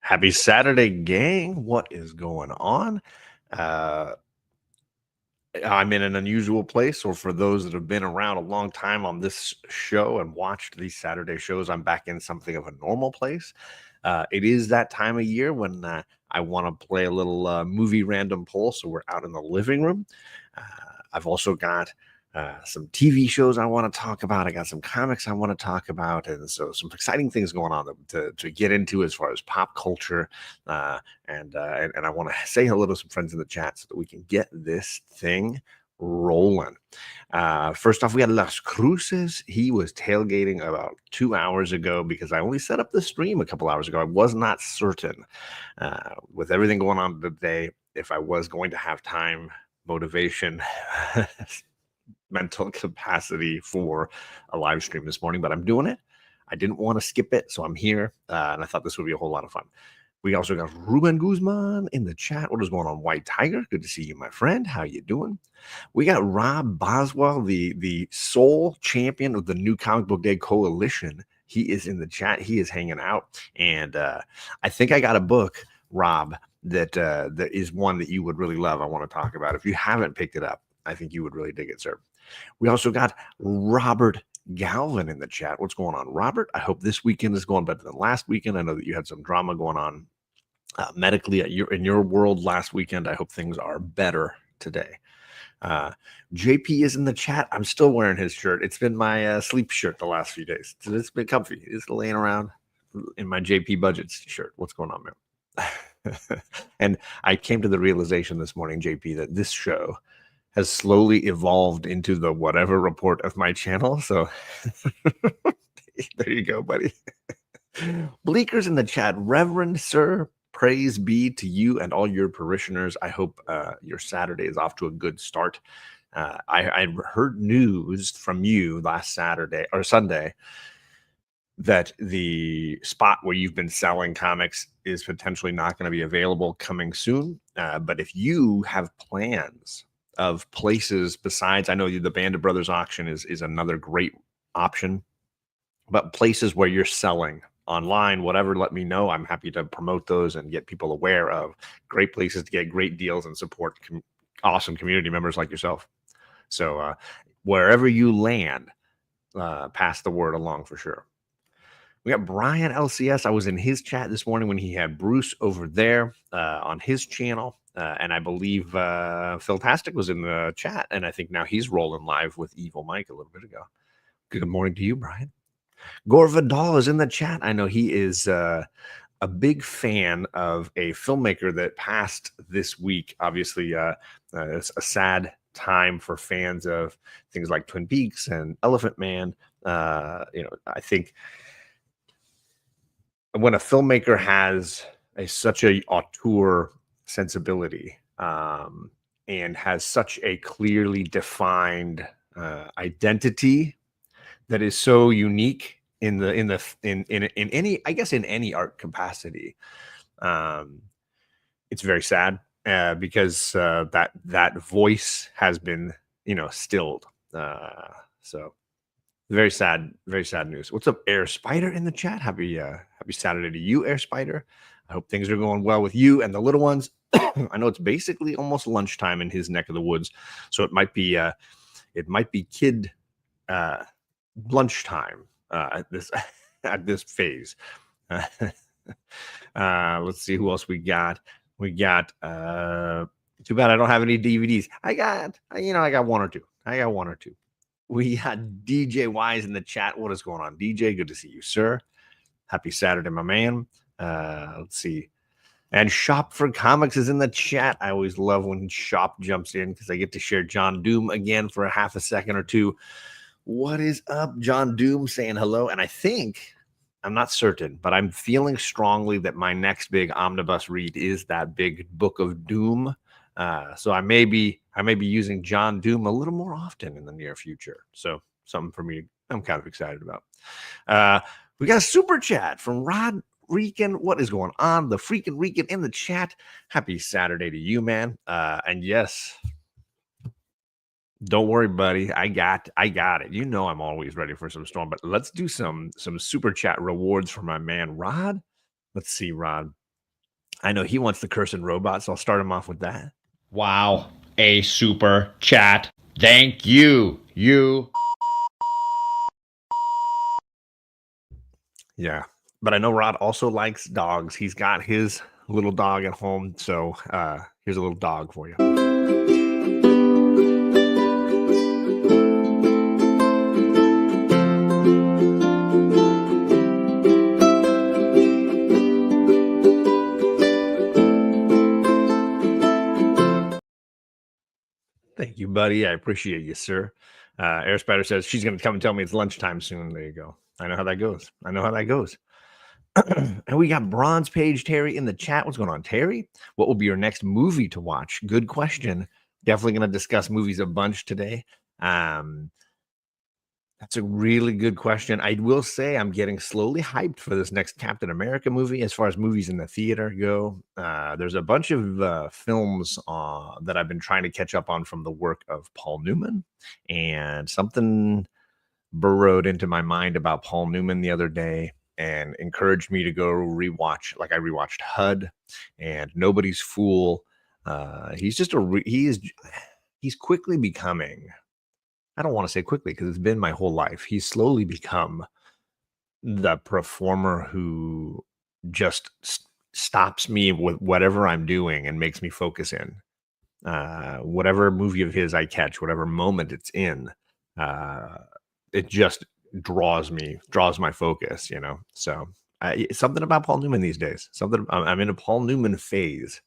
Happy Saturday, gang. What is going on? Uh, I'm in an unusual place, or for those that have been around a long time on this show and watched these Saturday shows, I'm back in something of a normal place. It is that time of year when I want to play a little movie random poll. So we're out in the living room. Uh, I've also got some TV shows I want to talk about. I got some comics I want to talk about, and so some exciting things going on to get into as far as pop culture. And I want to say hello to some friends in the chat so that we can get this thing rolling. First off, we had Las Cruces. He was tailgating about 2 hours ago because I only set up the stream a couple hours ago. I was not certain with everything going on today if I was going to have time, motivation, mental capacity for a live stream this morning, but I'm doing it. I didn't want to skip it, so I'm here, and I thought this would be a whole lot of fun. We also got Ruben Guzman in the chat. What is going on, White Tiger? Good to see you, my friend. How you doing? We got Rob Boswell, the sole champion of the New Comic Book Day Coalition. He is in the chat. He is hanging out, and I think I got a book, Rob, that is one that you would really love. I want to talk about. If you haven't picked it up, I think you would really dig it, sir. We also got Robert Galvin in the chat. What's going on, Robert? I hope this weekend is going better than last weekend. I know that you had some drama going on medically in your world last weekend. I hope things are better today. JP is in the chat. I'm still wearing his shirt. It's been my sleep shirt the last few days. So it's been comfy. It's laying around in my JP Budgets shirt. What's going on, man? And I came to the realization this morning, JP, that this show has slowly evolved into the whatever report of my channel. So there you go, buddy. Bleaker's in the chat. Reverend Sir, praise be to you and all your parishioners. I hope your Saturday is off to a good start. I heard news from you last Saturday or Sunday that the spot where you've been selling comics is potentially not going to be available coming soon. But if you have plans of places besides, I know the Band of Brothers auction is another great option, but places where you're selling online, whatever, let me know. I'm happy to promote those and get people aware of great places to get great deals and support awesome community members like yourself. So wherever you land, pass the word along for sure. We got Brian LCS. I was in his chat this morning when he had Bruce over there on his channel. And I believe Philtastic was in the chat. And I think now he's rolling live with Evil Mike a little bit ago. Good morning to you, Brian. Gore Vidal is in the chat. I know he is a big fan of a filmmaker that passed this week. Obviously, it's a sad time for fans of things like Twin Peaks and Elephant Man. I think when a filmmaker has such a auteur sensibility and has such a clearly defined identity that is so unique in any, I guess, in any art capacity, it's very sad because that voice has been stilled. So very sad news. What's up, Air Spider in the chat? Happy Saturday to you, Air Spider. I hope things are going well with you and the little ones. I know it's basically almost lunchtime in his neck of the woods, so it might be kid lunchtime at this phase. Let's see who else we got. Too bad I don't have any DVDs. I got one or two. We got DJ Wise in the chat. What is going on, DJ? Good to see you, sir. Happy Saturday, my man. Let's see. And Shop for Comics is in the chat. I always love when Shop jumps in because I get to share John Doom again for a half a second or two. What is up, John Doom saying hello? And I think, I'm not certain, but I'm feeling strongly that my next big omnibus read is that big Book of Doom. So I may be using John Doom a little more often in the near future. So something for me I'm kind of excited about. We got a super chat from Rod Rican. What is going on? The freaking Rican in the chat. Happy Saturday to you, man. And yes, don't worry, buddy. I got it. You know I'm always ready for some storm, but let's do some super chat rewards for my man Rod. Let's see, Rod. I know he wants the cursing robot, so I'll start him off with that. Wow, a super chat. Thank you. You. Yeah. But I know Rod also likes dogs. He's got his little dog at home. So here's a little dog for you. Thank you, buddy. I appreciate you, sir. Air Spider says she's going to come and tell me it's lunchtime soon. There you go. I know how that goes. I know how that goes. And we got Bronze Page Terry in the chat. What's going on, Terry? What will be your next movie to watch? Good question. Definitely going to discuss movies a bunch today. That's a really good question. I will say I'm getting slowly hyped for this next Captain America movie as far as movies in the theater go. There's a bunch of films that I've been trying to catch up on from the work of Paul Newman, and something burrowed into my mind about Paul Newman the other day and encouraged me to go rewatch. Like I rewatched HUD and Nobody's Fool. He's quickly becoming, I don't want to say quickly because it's been my whole life. He's slowly become the performer who just stops me with whatever I'm doing and makes me focus in. Whatever movie of his I catch, whatever moment it's in, it just draws my focus, you know? So something about Paul Newman these days, I'm in a Paul Newman phase.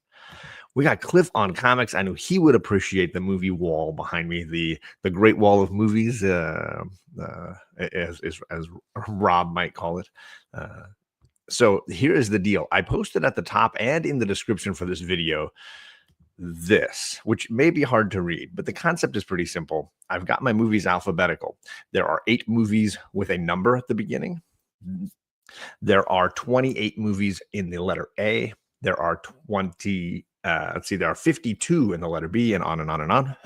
We got Cliff on comics. I knew he would appreciate the movie wall behind me, the Great Wall of Movies, as Rob might call it. So here is the deal. I posted at the top and in the description for this video this, which may be hard to read, but the concept is pretty simple. I've got my movies alphabetical. There are 8 movies with a number at the beginning. There are 28 movies in the letter A. There are 52 in the letter B, and on and on and on.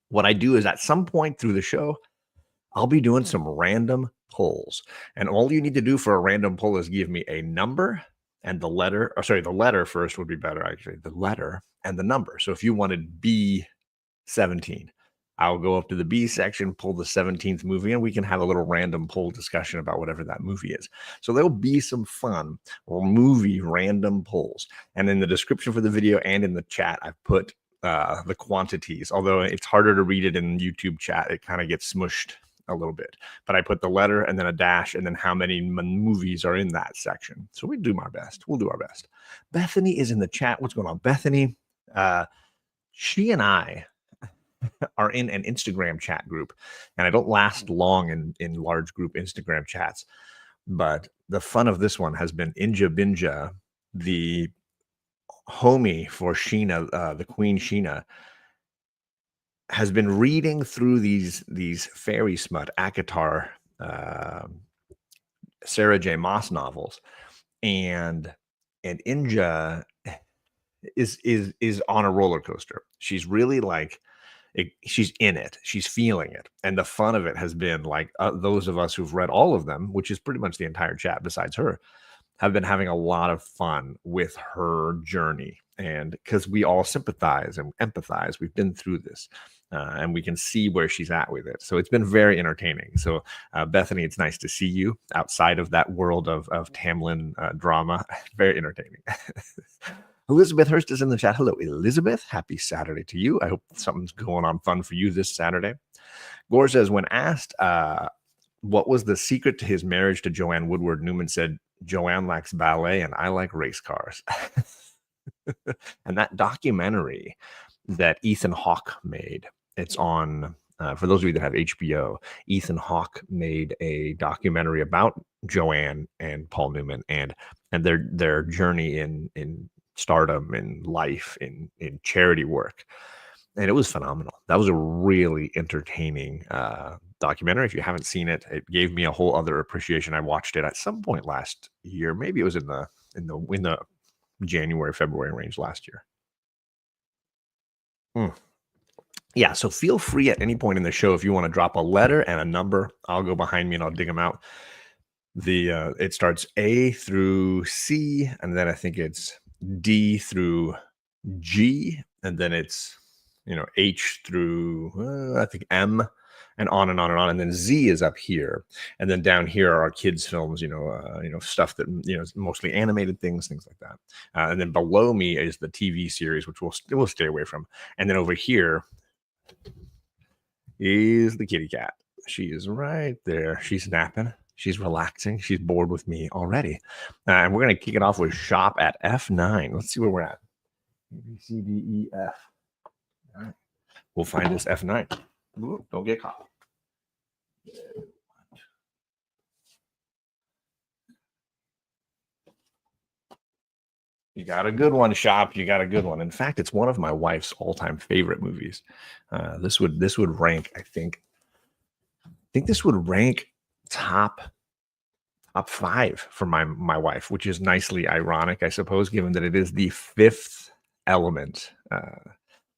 What I do is at some point through the show, I'll be doing some random pulls. And all you need to do for a random pull is give me a number and the letter. The letter first would be better, actually. The letter and the number. So if you wanted B17, I'll go up to the B section, pull the 17th movie, and we can have a little random pull discussion about whatever that movie is. So there'll be some fun movie random pulls. And in the description for the video and in the chat, I've put the quantities. Although it's harder to read it in YouTube chat, it kind of gets smushed a little bit. But I put the letter and then a dash and then how many movies are in that section. So we do our best. We'll do our best. Bethany is in the chat. What's going on, Bethany? She and I are in an Instagram chat group, and I don't last long in large group Instagram chats, but the fun of this one has been Inja Binja, the homie for Sheena, the Queen Sheena, has been reading through these fairy smut Akatar, Sarah J. Maas novels, and Inja is on a roller coaster. She's really like, she's in it, she's feeling it, and the fun of it has been like those of us who've read all of them, which is pretty much the entire chat besides her, have been having a lot of fun with her journey. And because we all sympathize and empathize, we've been through this, and we can see where she's at with it. So it's been very entertaining. So Bethany, it's nice to see you outside of that world of Tamlin drama. Very entertaining. Elizabeth Hurst is in the chat. Hello, Elizabeth. Happy Saturday to you. I hope something's going on fun for you this Saturday. Gore says, when asked what was the secret to his marriage to Joanne Woodward, Newman said, Joanne likes ballet and I like race cars. And that documentary that Ethan Hawke made, it's on, for those of you that have HBO, Ethan Hawke made a documentary about Joanne and Paul Newman and their journey in stardom, in life, in charity work. And it was phenomenal. That was a really entertaining documentary. If you haven't seen it, it gave me a whole other appreciation. I watched it at some point last year. Maybe it was in the January, February range last year. Yeah, so feel free at any point in the show if you want to drop a letter and a number. I'll go behind me and I'll dig them out. It starts A through C, and then I think it's D through G, and then it's H through I think M, and on and on and on, and then Z is up here, and then down here are kids films, stuff that is mostly animated things like that, and then below me is the TV series, which we'll stay away from, and then over here is the kitty cat. She is right there. She's napping. She's relaxing. She's bored with me already. And we're going to kick it off with shop at F9. Let's see where we're at. A, B, C, D, E, F. All right. We'll find this F9. Ooh, don't get caught. You got a good one, shop. You got a good one. In fact, it's one of my wife's all-time favorite movies. This would rank, I think this would rank top 5 for my wife, which is nicely ironic, I suppose, given that it is the Fifth Element,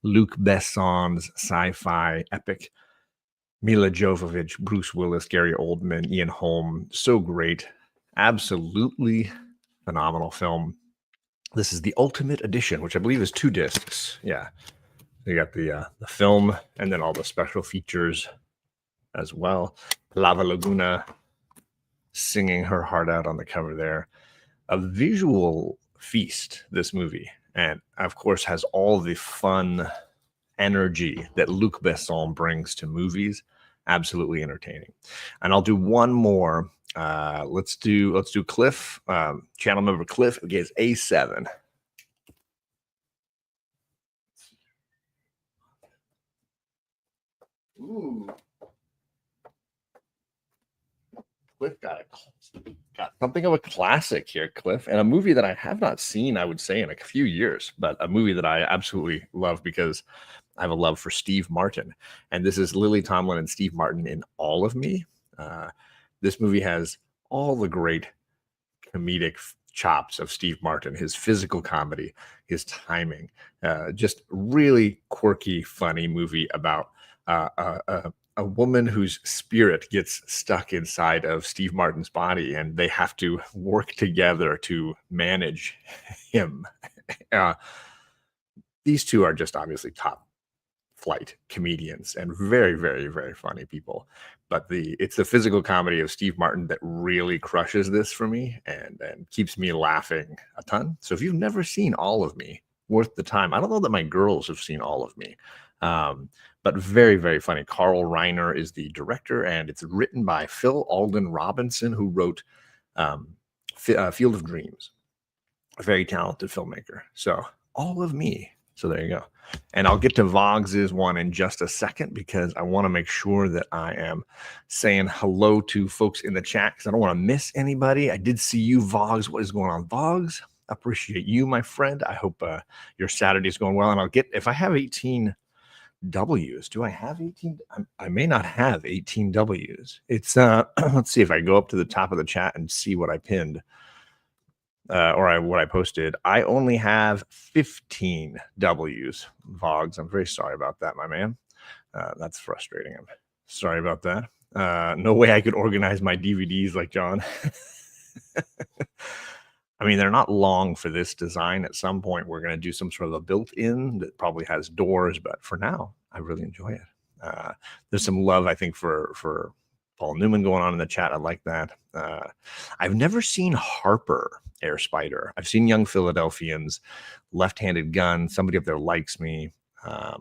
Luc Besson's sci-fi epic. Mila Jovovich, Bruce Willis, Gary Oldman, Ian Holm, so great, absolutely phenomenal film. This is the Ultimate Edition, which I believe is 2 discs. Yeah, you got the film and then all the special features as well. Lava Laguna singing her heart out on the cover there. A visual feast, this movie, and of course has all the fun energy that Luc Besson brings to movies. Absolutely entertaining. And I'll do one more. Let's do Cliff, channel member Cliff. It gets A7. Ooh. Cliff got something of a classic here, Cliff, and a movie that I have not seen, I would say, in a few years, but a movie that I absolutely love because I have a love for Steve Martin. And this is Lily Tomlin and Steve Martin in All of Me. This movie has all the great comedic chops of Steve Martin, his physical comedy, his timing, just really quirky, funny movie about a woman whose spirit gets stuck inside of Steve Martin's body, and they have to work together to manage him. These two are just obviously top flight comedians and very, very, very funny people. But it's the physical comedy of Steve Martin that really crushes this for me and keeps me laughing a ton. So if you've never seen All of Me, worth the time. I don't know that my girls have seen All of Me. But very, very funny. Carl Reiner is the director, and it's written by Phil Alden Robinson, who wrote Field of Dreams. A very talented filmmaker. So All of Me. So there you go. And I'll get to Vogs's one in just a second because I want to make sure that I am saying hello to folks in the chat because I don't want to miss anybody. I did see you, Vogs. What is going on, Vogs? Appreciate you, my friend. I hope your Saturday is going well. And I'll get, if I have 18 W's, do I have 18? I may not have 18 W's. It's let's see if I go up to the top of the chat and see what I pinned. What I posted. I only have 15 W's, Vogs. I'm very sorry about that, my man. That's frustrating. I'm sorry about that. No way I could organize my DVDs like John. I mean, they're not long for this design. At some point, we're going to do some sort of a built-in that probably has doors, but for now, I really enjoy it. There's some love, I think, for Paul Newman going on in the chat. I like that. I've never seen Harper Air Spider. I've seen Young Philadelphians, Left-Handed Gun. Somebody up there likes me.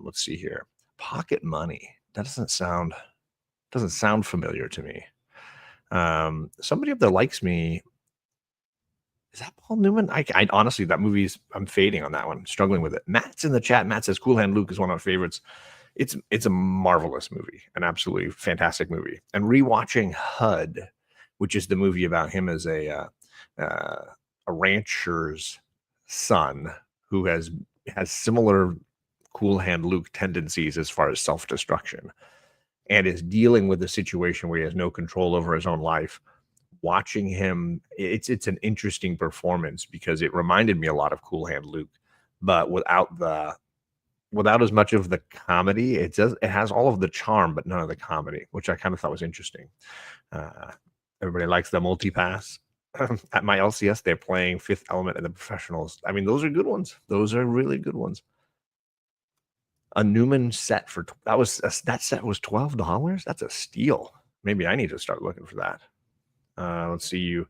Let's see here. Pocket Money. That doesn't sound familiar to me. Somebody up there likes me. Is that Paul Newman? I honestly, that movie's, I'm fading on that one, struggling with it. Matt's in the chat. Matt says Cool Hand Luke is one of my favorites. It's a marvelous movie, an absolutely fantastic movie. And rewatching HUD, which is the movie about him as a rancher's son who has similar Cool Hand Luke tendencies as far as self-destruction and is dealing with a situation where he has no control over his own life. Watching him, it's an interesting performance because it reminded me a lot of Cool Hand Luke, but without as much of the comedy. It has all of the charm, but none of the comedy, which I kind of thought was interesting. Everybody likes the multi-pass. At my LCS, they're playing Fifth Element and the Professionals. I mean, those are good ones. Those are really good ones. A Newman set for that set was $12. That's a steal. Maybe I need to start looking for that. Let's see you.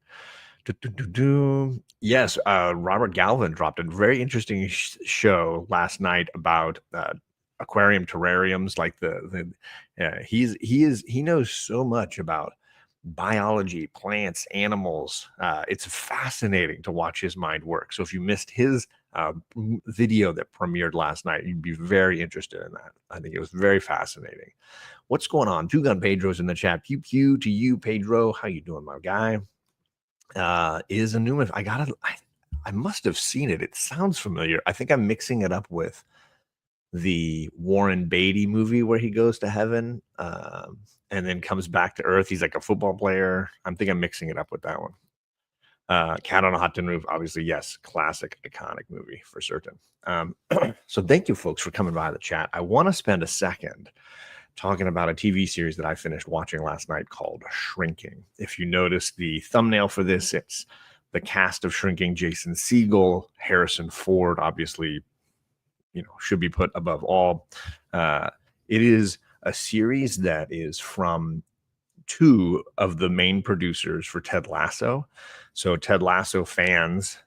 Yes, Robert Galvin dropped a very interesting show last night about aquarium terrariums. Like he knows so much about biology, plants, animals. It's fascinating to watch his mind work. So if you missed his video that premiered last night, you'd be very interested in that. I think it was very fascinating. What's going on? Two Gun Pedro's in the chat. Pew pew to you, Pedro. How you doing, my guy? Is a Newman. I must have seen it. It sounds familiar. I think I'm mixing it up with the Warren Beatty movie where he goes to heaven and then comes back to Earth. He's like a football player. I'm mixing it up with that one. Cat on a Hot Tin Roof, obviously, yes, classic, iconic movie for certain. So thank you, folks, for coming by the chat. I want to spend a second talking about a TV series that I finished watching last night called Shrinking. If you notice the thumbnail for this, it's the cast of Shrinking: Jason Segel, Harrison Ford, obviously, should be put above all. It is a series that is from two of the main producers for Ted Lasso. So Ted Lasso fans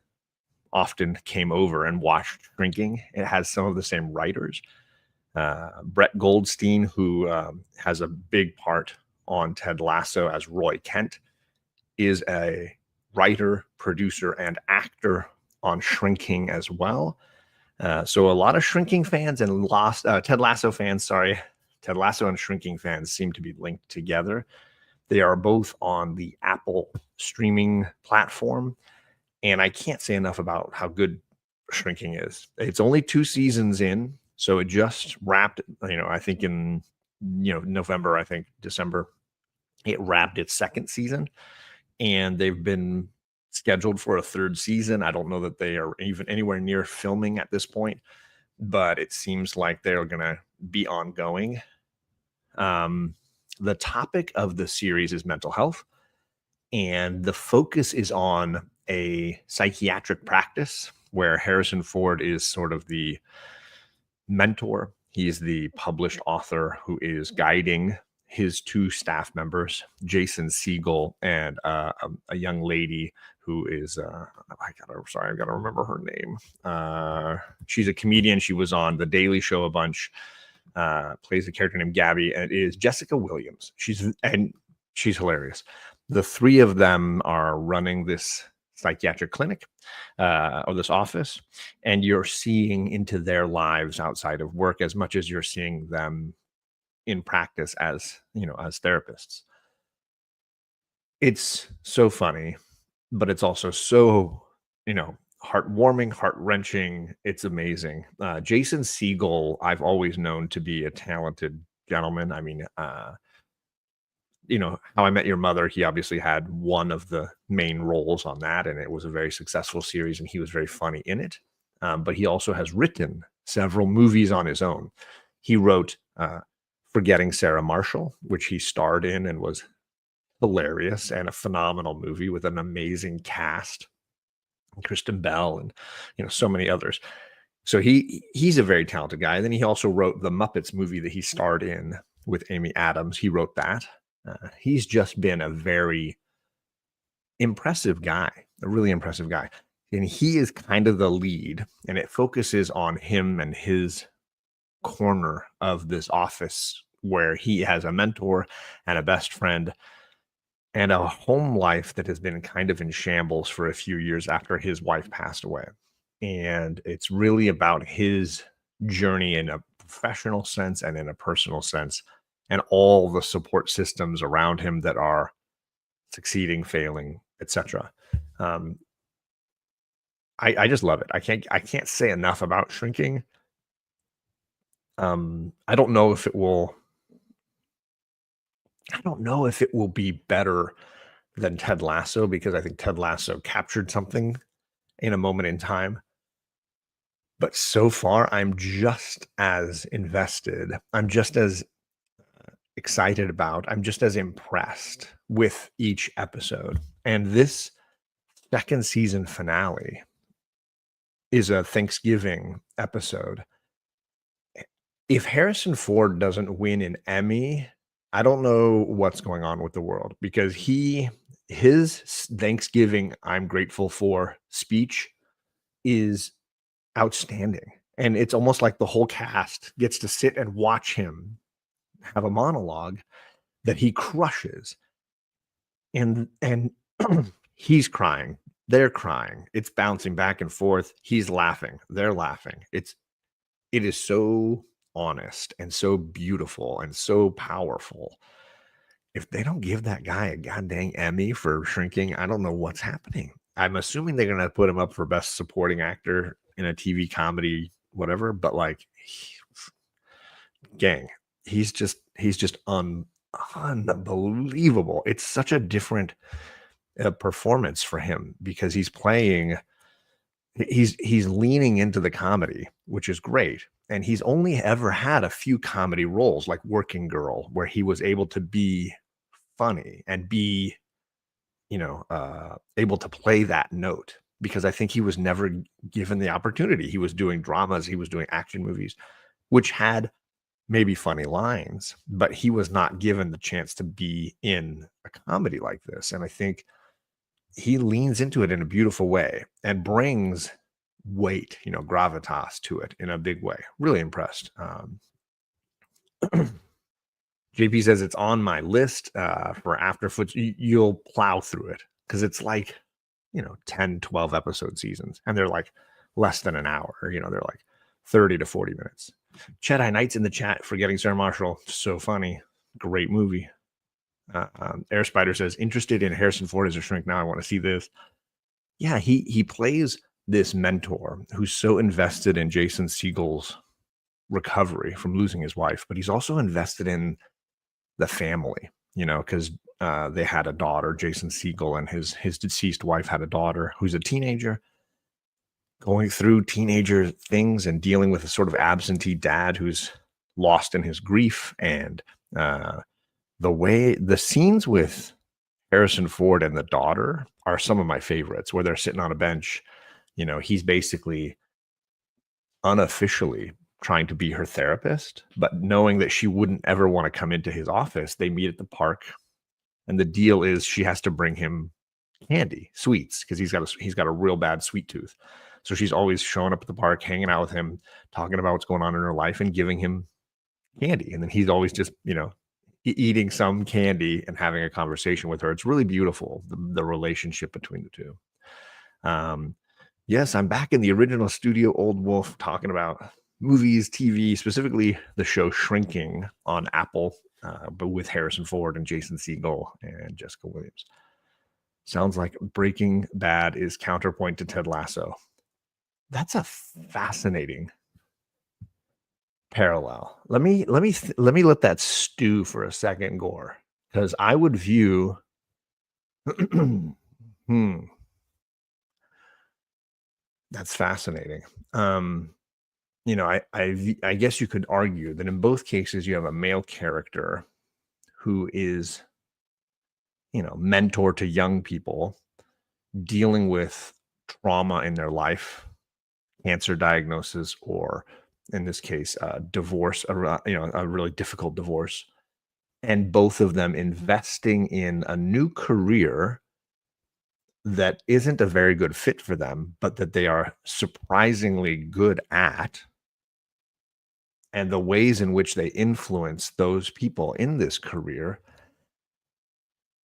often came over and watched Shrinking. It has some of the same writers. Brett Goldstein, who has a big part on Ted Lasso as Roy Kent, is a writer, producer, and actor on Shrinking as well. So a lot of Shrinking fans and Ted Lasso fans, Ted Lasso and Shrinking fans seem to be linked together. They are both on the Apple streaming platform, and I can't say enough about how good Shrinking is. It's only 2 seasons in, so it just wrapped, I think in, November, December, it wrapped its 2nd season, and they've been scheduled for a 3rd season. I don't know that they are even anywhere near filming at this point, but it seems like they're going to be ongoing. The topic of the series is mental health, and the focus is on a psychiatric practice where Harrison Ford is sort of the mentor. He's the published author who is guiding his 2 staff members, Jason Segel and a young lady who is I gotta remember her name. She's a comedian. She was on The Daily Show a bunch. Plays a character named Gabby, and it is Jessica Williams. She's hilarious. The 3 of them are running this psychiatric clinic or this office, and you're seeing into their lives outside of work as much as you're seeing them in practice as therapists. It's so funny, but it's also so heartwarming, heart-wrenching. It's amazing. Jason Segel, I've always known to be a talented gentleman. I mean, How I Met Your Mother, he obviously had one of the main roles on that, and it was a very successful series, and he was very funny in it. But he also has written several movies on his own. He wrote Forgetting Sarah Marshall, which he starred in and was hilarious and a phenomenal movie with an amazing cast. Kristen Bell and so many others. So he's a very talented guy. And then he also wrote the Muppets movie that he starred in with Amy Adams. He wrote that. He's just been a very impressive guy, a really impressive guy. And he is kind of the lead, and it focuses on him and his corner of this office where he has a mentor and a best friend and a home life that has been kind of in shambles for a few years after his wife passed away. And it's really about his journey in a professional sense and in a personal sense, and all the support systems around him that are succeeding, failing, etc. I just love it. I can't say enough about Shrinking. I don't know if it will be better than Ted Lasso, because I think Ted Lasso captured something in a moment in time. But so far, I'm just as invested. I'm just as excited about. I'm just as impressed with each episode. And this second season finale is a Thanksgiving episode. If Harrison Ford doesn't win an Emmy, I don't know what's going on with the world, because his Thanksgiving I'm grateful for speech is outstanding. And it's almost like the whole cast gets to sit and watch him have a monologue that he crushes. And he's crying, they're crying, it's bouncing back and forth, he's laughing, they're laughing. It is so honest and so beautiful and so powerful. If they don't give that guy a goddamn Emmy for Shrinking, I don't know what's happening. I'm assuming they're gonna put him up for best supporting actor in a TV comedy, whatever. But like, gang, he's just unbelievable. It's such a different performance for him, because he's leaning into the comedy, which is great. And he's only ever had a few comedy roles, like Working Girl, where he was able to be funny and be, able to play that note, because I think he was never given the opportunity. He was doing dramas, he was doing action movies, which had maybe funny lines, but he was not given the chance to be in a comedy like this. And I think he leans into it in a beautiful way and brings weight, gravitas to it in a big way. Really impressed. JP says it's on my list for after foot. You'll plow through it because it's like, 10, 12 episode seasons, and they're like less than an hour. They're like 30 to 40 minutes. Jedi Knights in the chat for getting Sarah Marshall. So funny. Great movie. Air Spider says, interested in Harrison Ford as a Shrink now. I want to see this. Yeah, he plays this mentor who's so invested in Jason Segel's recovery from losing his wife, but he's also invested in the family, because they had a daughter. Jason Segel and his deceased wife had a daughter who's a teenager, going through teenager things and dealing with a sort of absentee dad who's lost in his grief. And the scenes with Harrison Ford and the daughter are some of my favorites, where they're sitting on a bench. He's basically unofficially trying to be her therapist, but knowing that she wouldn't ever want to come into his office, they meet at the park. And the deal is she has to bring him candy, sweets, because he's got a real bad sweet tooth. So she's always showing up at the park, hanging out with him, talking about what's going on in her life and giving him candy. And then he's always just, eating some candy and having a conversation with her. It's really beautiful, the relationship between the two. Yes, I'm back in the original studio Old Wolf talking about movies, TV, specifically the show Shrinking on Apple, but with Harrison Ford and Jason Segel and Jessica Williams. Sounds like Breaking Bad is counterpoint to Ted Lasso. That's a fascinating parallel. Let me let that stew for a second, Gore, because I would view that's fascinating. I guess you could argue that in both cases you have a male character who is, mentor to young people dealing with trauma in their life, cancer diagnosis, or in this case, divorce, a really difficult divorce, and both of them investing in a new career that isn't a very good fit for them, but that they are surprisingly good at, and the ways in which they influence those people in this career.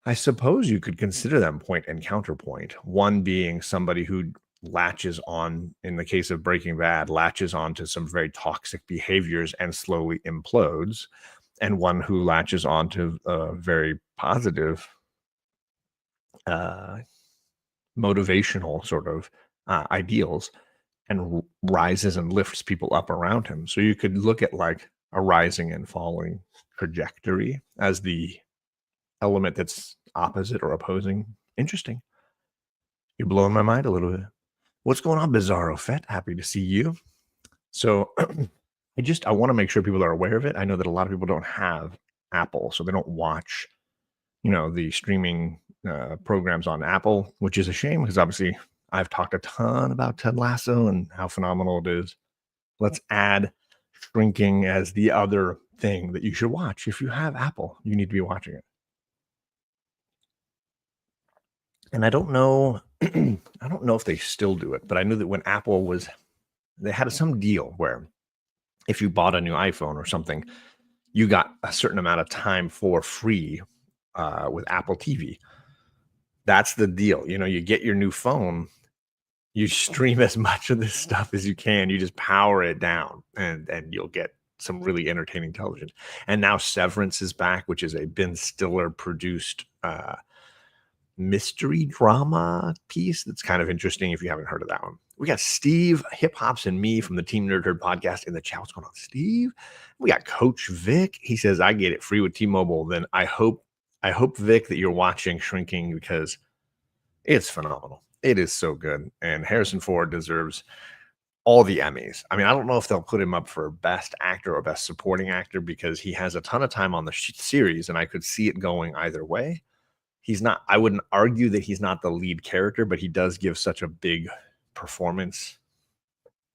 I suppose you could consider them point and counterpoint. One being somebody who latches on, in the case of Breaking Bad, latches on to some very toxic behaviors and slowly implodes, and one who latches on to very positive, motivational sort of ideals and rises and lifts people up around him. So you could look at like a rising and falling trajectory as the element that's opposite or opposing. Interesting. You're blowing my mind a little bit. What's going on, Bizarro Fett? Happy to see you. So I want to make sure people are aware of it. I know that a lot of people don't have Apple, so they don't watch, the streaming programs on Apple, which is a shame because obviously I've talked a ton about Ted Lasso and how phenomenal it is. Let's add Shrinking as the other thing that you should watch. If you have Apple, you need to be watching it. And I don't know, I don't know if they still do it, but I knew that when Apple was, they had some deal where if you bought a new iPhone or something, you got a certain amount of time for free with Apple TV. That's the deal. You get your new phone, you stream as much of this stuff as you can. You just power it down, and you'll get some really entertaining television. And now Severance is back, which is a Ben Stiller produced mystery drama piece that's kind of interesting if you haven't heard of that one. We got Steve, Hip Hops, and me from the Team Nerd Herd podcast in the chat. What's going on, Steve? We got Coach Vic. He says, I get it free with T-Mobile. Then I hope, Vic, that you're watching Shrinking because it's phenomenal. It is so good. And Harrison Ford deserves all the Emmys. I mean, I don't know if they'll put him up for Best Actor or Best Supporting Actor because he has a ton of time on the series, and I could see it going either way. He's not, I wouldn't argue that he's not the lead character, but he does give such a big performance.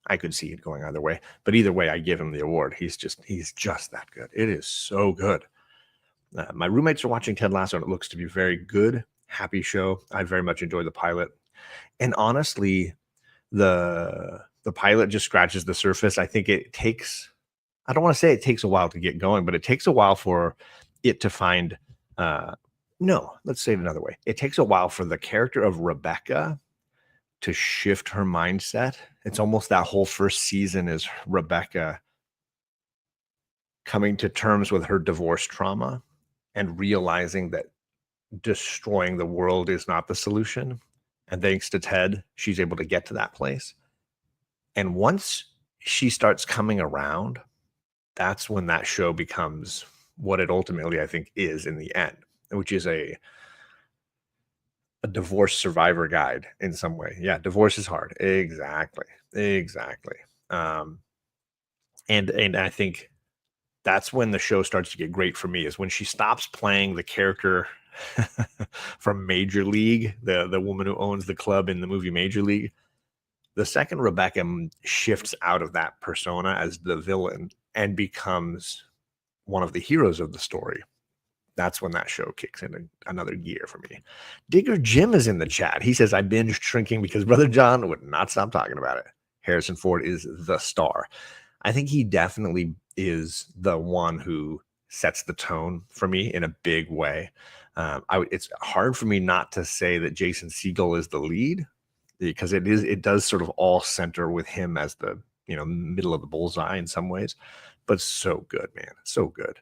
I could see it going either way, but either way, I give him the award. He's just that good. It is so good. My roommates are watching Ted Lasso, and it looks to be very good. Happy show. I very much enjoy the pilot. And honestly, the pilot just scratches the surface. I think it takes, I don't want to say it takes a while to get going, but it takes a while for it to find, no, let's say it another way. It takes a while for the character of Rebecca to shift her mindset. It's almost that whole first season is Rebecca coming to terms with her divorce trauma and realizing that destroying the world is not the solution. And thanks to Ted, she's able to get to that place. And once she starts coming around, that's when that show becomes what it ultimately, I think, is in the end, which is a divorce survivor guide in some way. Yeah, divorce is hard. Exactly. And I think that's when the show starts to get great for me, is when she stops playing the character from Major League, the woman who owns the club in the movie Major League. The second Rebecca shifts out of that persona as the villain and becomes one of the heroes of the story, that's when that show kicks in another gear for me. Digger Jim is in the chat. He says, I binged Shrinking because Brother John would not stop talking about it. Harrison Ford is the star. I think he definitely is the one who sets the tone for me in a big way. It's hard for me not to say that Jason Segel is the lead, because it does sort of all center with him as the middle of the bullseye in some ways, but so good, man, so good.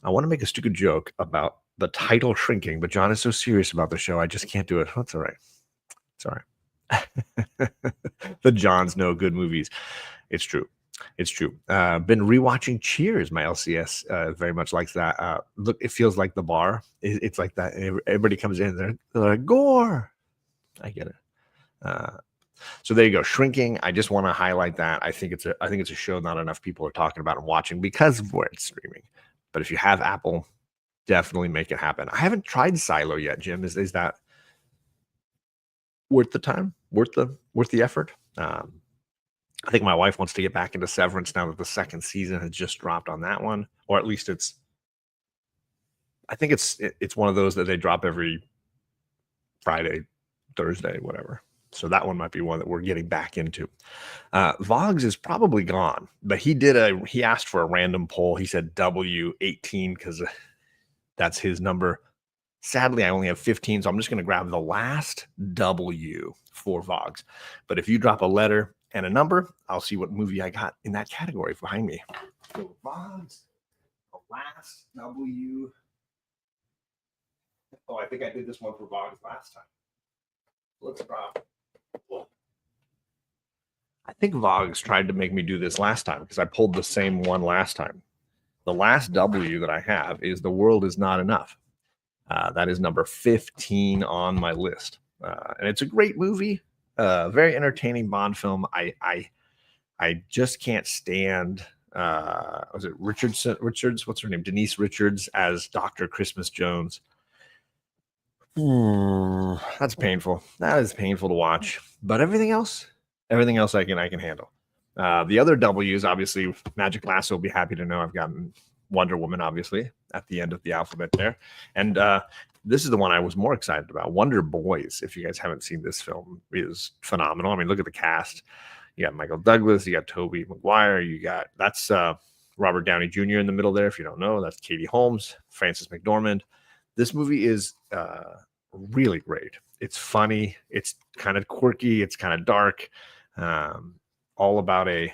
I want to make a stupid joke about the title Shrinking, but John is so serious about the show, I just can't do it. That's all right. It's all right. The Johns know good movies. It's true. It's true. Been rewatching Cheers. My LCS very much likes that. Look, it feels like the bar. It's like that. Everybody comes in, they're like, gore. I get it. So there you go. Shrinking. I just want to highlight that. I think it's a show not enough people are talking about and watching because of where it's streaming. But if you have Apple, definitely make it happen. I haven't tried Silo yet, Jim. Is that worth the time? Worth the effort? I think my wife wants to get back into Severance now that the second season has just dropped on that one, or at least I think it's one of those that they drop every Friday, Thursday, whatever. So that one might be one that we're getting back into. Vogs is probably gone, but he asked for a random poll. He said W18 because that's his number. Sadly, I only have 15, so I'm just going to grab the last W for Vogs. But if you drop a letter and a number, I'll see what movie I got in that category behind me. So Vogs, the last W. Oh, I think I did this one for Vogs last time. Let's drop. I think Vogs tried to make me do this last time because I pulled the same one last time. The last W that I have is The World Is Not Enough. That is number 15 on my list. And it's a great movie, very entertaining Bond film. I just can't stand Was it Richards? What's her name? Denise Richards as Dr. Christmas Jones. That's painful. That is painful to watch. But everything else I can handle. The other W's, obviously, Magic Lasso will be happy to know I've gotten Wonder Woman, obviously, at the end of the alphabet there. And this is the one I was more excited about. Wonder Boys, if you guys haven't seen this film, is phenomenal. I mean, look at the cast. You got Michael Douglas, you got Tobey Maguire, that's Robert Downey Jr. in the middle there. If you don't know, that's Katie Holmes, Frances McDormand. This movie is really great. It's funny. It's kind of quirky. It's kind of dark. All about a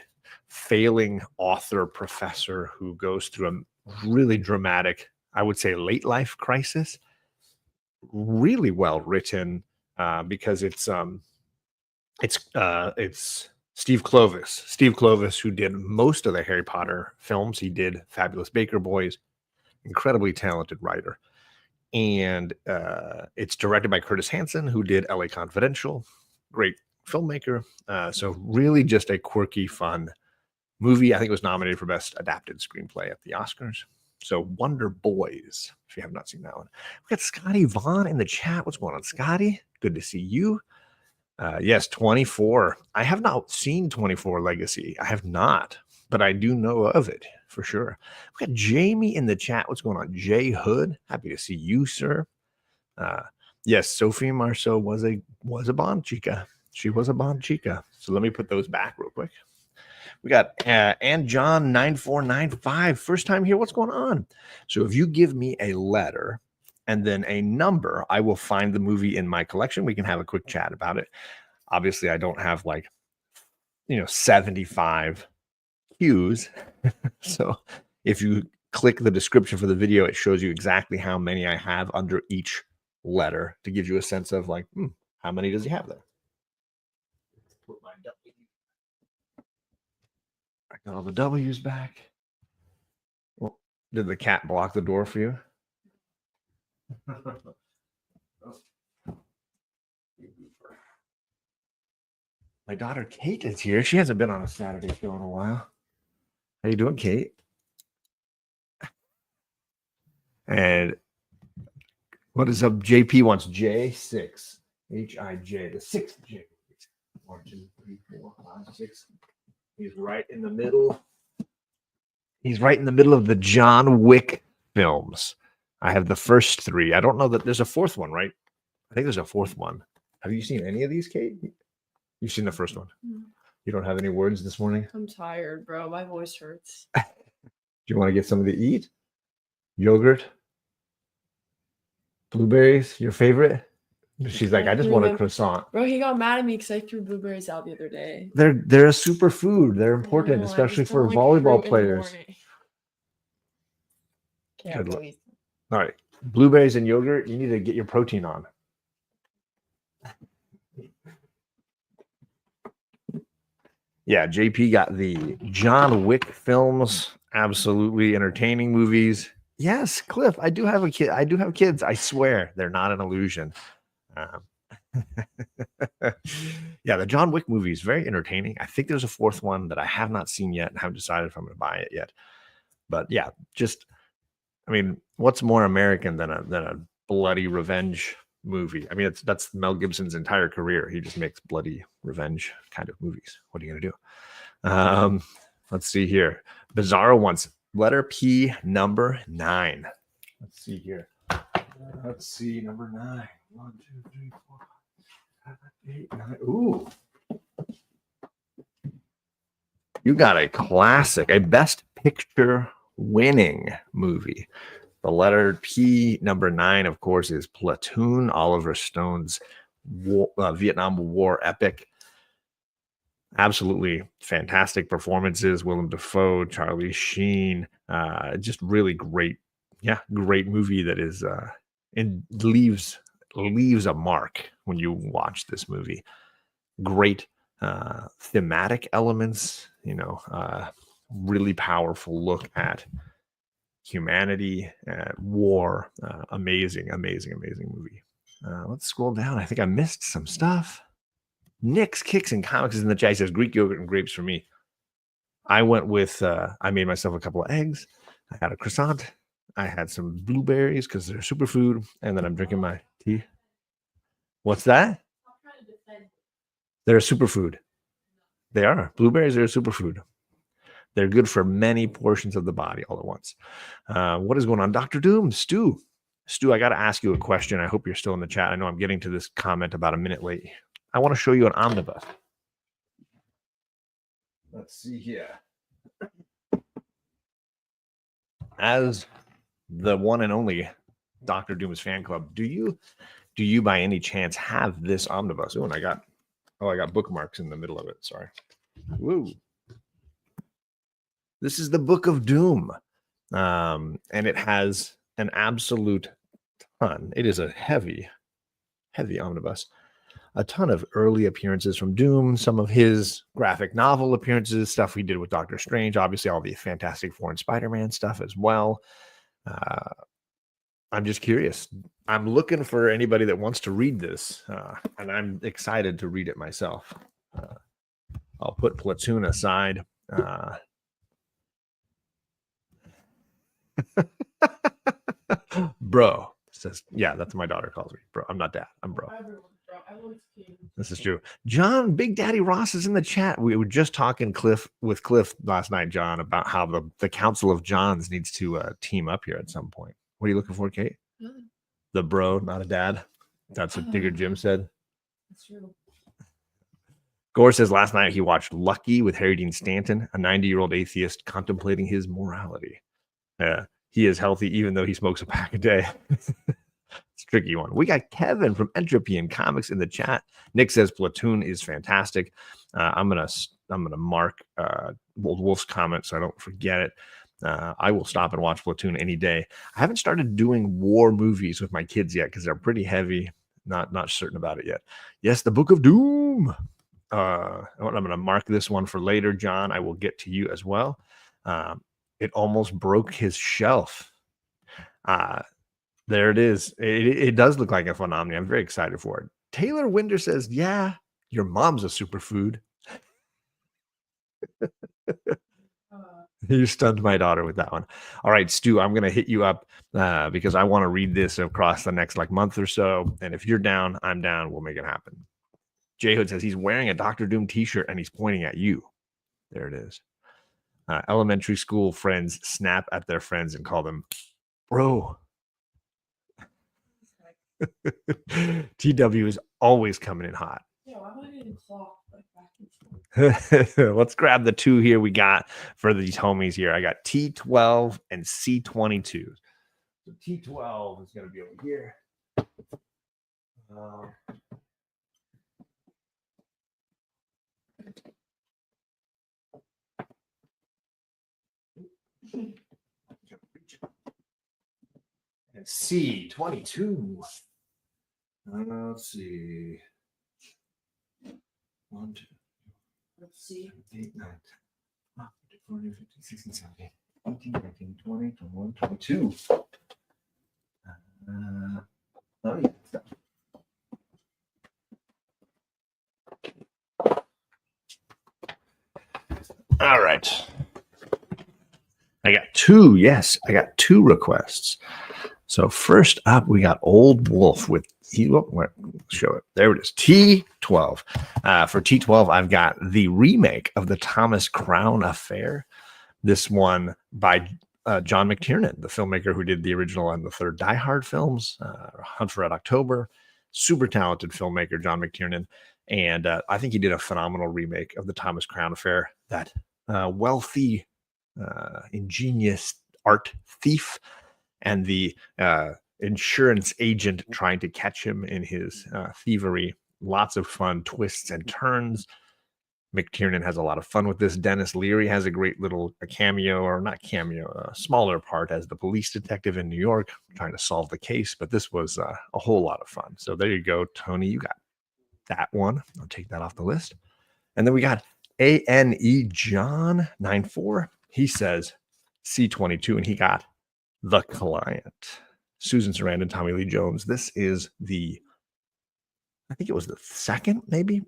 failing author professor who goes through a really dramatic, I would say, late life crisis. Really well written because it's Steve Kloves. Steve Kloves, who did most of the Harry Potter films. He did Fabulous Baker Boys. Incredibly talented writer. And it's directed by Curtis Hanson, who did LA Confidential. Great filmmaker. So really just a quirky, fun movie. I think it was nominated for Best Adapted Screenplay at the Oscars. So Wonder Boys, if you have not seen that one. We got Scotty Vaughn in the chat. What's going on, Scotty? Good to see you. Yes, 24. I have not seen 24 Legacy. I have not, but I do know of it for sure. We got Jamie in the chat. What's going on? Jay Hood. Happy to see you, sir. Yes, Sophie Marceau was a Bond chica. She was a Bond chica. So let me put those back real quick. We got and John 9495. First time here. What's going on? So if you give me a letter and then a number, I will find the movie in my collection. We can have a quick chat about it. Obviously, I don't have 75 cues. So if you click the description for the video, it shows you exactly how many I have under each letter to give you a sense of how many does he have there? I got all the W's back. Well, did the cat block the door for you? My daughter Kate is here. She hasn't been on a Saturday show in a while. How you doing, Kate? And what is up? JP wants J6. H-I-J, the sixth J. 1, 2, 3, 4, 5, 6. He's right in the middle. He's right in the middle of the John Wick films. I have the first 3. I don't know that there's a fourth one, right? I think there's a fourth one. Have you seen any of these, Kate? You've seen the first one. You don't have any words this morning? I'm tired, bro. My voice hurts. Do you want to get something to eat? Yogurt? Blueberries? Your favorite? She's like, I just want a croissant. Bro, he got mad at me because I threw blueberries out the other day. They're a superfood. They're important, especially for volleyball players. All right. Blueberries and yogurt, you need to get your protein on. Yeah, JP got the John Wick films. Absolutely entertaining movies. Yes, Cliff, I do have a kid. I do have kids. I swear they're not an illusion. Yeah, the John Wick movie is very entertaining. I think there's a fourth one that I have not seen yet and haven't decided if I'm going to buy it yet. But yeah, what's more American than a bloody revenge movie? I mean, that's Mel Gibson's entire career. He just makes bloody revenge kind of movies. What are you going to do? Let's see here. Bizarro wants letter P, number 9. Let's see here. Let's see, number 9. 1, 2, 3, 4, 5, 8, 9. Ooh. You got a classic, a Best Picture winning movie. The letter P, number 9, of course, is Platoon, Oliver Stone's Vietnam War epic. Absolutely fantastic performances. Willem Dafoe, Charlie Sheen, just really great. Yeah, great movie that is and leaves a mark when you watch this movie. Great thematic elements, really powerful look at humanity, war. Amazing movie. Let's scroll down. I think I missed some stuff. Nick's Kicks and Comics is in the chat. He says Greek yogurt and grapes for me. I went with, I made myself a couple of eggs. I had a croissant. I had some blueberries because they're superfood. And then I'm drinking my tea. What's that? They're a superfood. They are. Blueberries are a superfood. They're good for many portions of the body all at once. What is going on? Dr. Doom, Stu. Stu, I got to ask you a question. I hope you're still in the chat. I know I'm getting to this comment about a minute late. I want to show you an omnibus. Let's see here. As the one and only Dr. Doom's fan club, do you by any chance have this omnibus? Oh, and I got bookmarks in the middle of it. Sorry. Woo. This is the Book of Doom. And it has an absolute ton. It is a heavy omnibus. A ton of early appearances from Doom, some of his graphic novel appearances, stuff we did with Doctor Strange, obviously all the Fantastic Four and Spider-Man stuff as well. I'm just curious. I'm looking for anybody that wants to read this, and I'm excited to read it myself. I'll put Platoon aside. Bro says, yeah, that's what my daughter calls me. Bro, I'm not dad. I'm bro. This is true. John, Big Daddy Ross is in the chat. We were just talking Cliff last night, John, about how the Council of Johns needs to team up here at some point. What are you looking for, Kate? The bro, not a dad. That's what Digger Jim said. That's true. Gore says last night he watched Lucky with Harry Dean Stanton, a 90-year-old atheist contemplating his morality. He is healthy even though he smokes a pack a day. It's a tricky one. We got Kevin from Entropy and Comics in the chat. Nick says Platoon is fantastic. I'm gonna mark Wolf's comment so I don't forget it. I will stop and watch Platoon any day. I haven't started doing war movies with my kids yet because they're pretty heavy. Not certain about it yet. Yes, the Book of Doom. I'm going to mark this one for later, John. I will get to you as well. It almost broke his shelf. There it is. It does look like a phenomenon. I'm very excited for it. Taylor Winder says, yeah, your mom's a superfood. You stunned my daughter with that one. All right, Stu, I'm going to hit you up because I want to read this across the next month or so. And if you're down, I'm down. We'll make it happen. J Hood says he's wearing a Dr. Doom t-shirt and he's pointing at you. There it is. Elementary school friends snap at their friends and call them bro. TW is always coming in hot. Yeah, why am I getting clocked like back and forth? Let's grab the two here we got for these homies here. I got T12 and C22. So T12 is going to be over here. And C22. Let's see. 1, 2, Let's see. 8, 9, 10, 14, 15, 16, 17, 18, 19, 20, 21, 22. Oh, yeah. All right. I got two. Yes, I got two requests. So first up, we got Old Wolf with show it. There it is. T12. For T12, I've got the remake of the Thomas Crown Affair. This one by John McTiernan, the filmmaker who did the original and the third Die Hard films, Hunt for Red October. Super talented filmmaker, John McTiernan. And I think he did a phenomenal remake of the Thomas Crown Affair. That wealthy, ingenious art thief and the insurance agent trying to catch him in his thievery. Lots of fun twists and turns. McTiernan has a lot of fun with this. Dennis Leary has a great little cameo, or not cameo, a smaller part as the police detective in New York trying to solve the case. But this was a whole lot of fun. So there you go, Tony. You got that one. I'll take that off the list. And then we got ANE John 94. He says C22, and he got The Client. Susan Sarandon, Tommy Lee Jones. This is I think it was the second, maybe,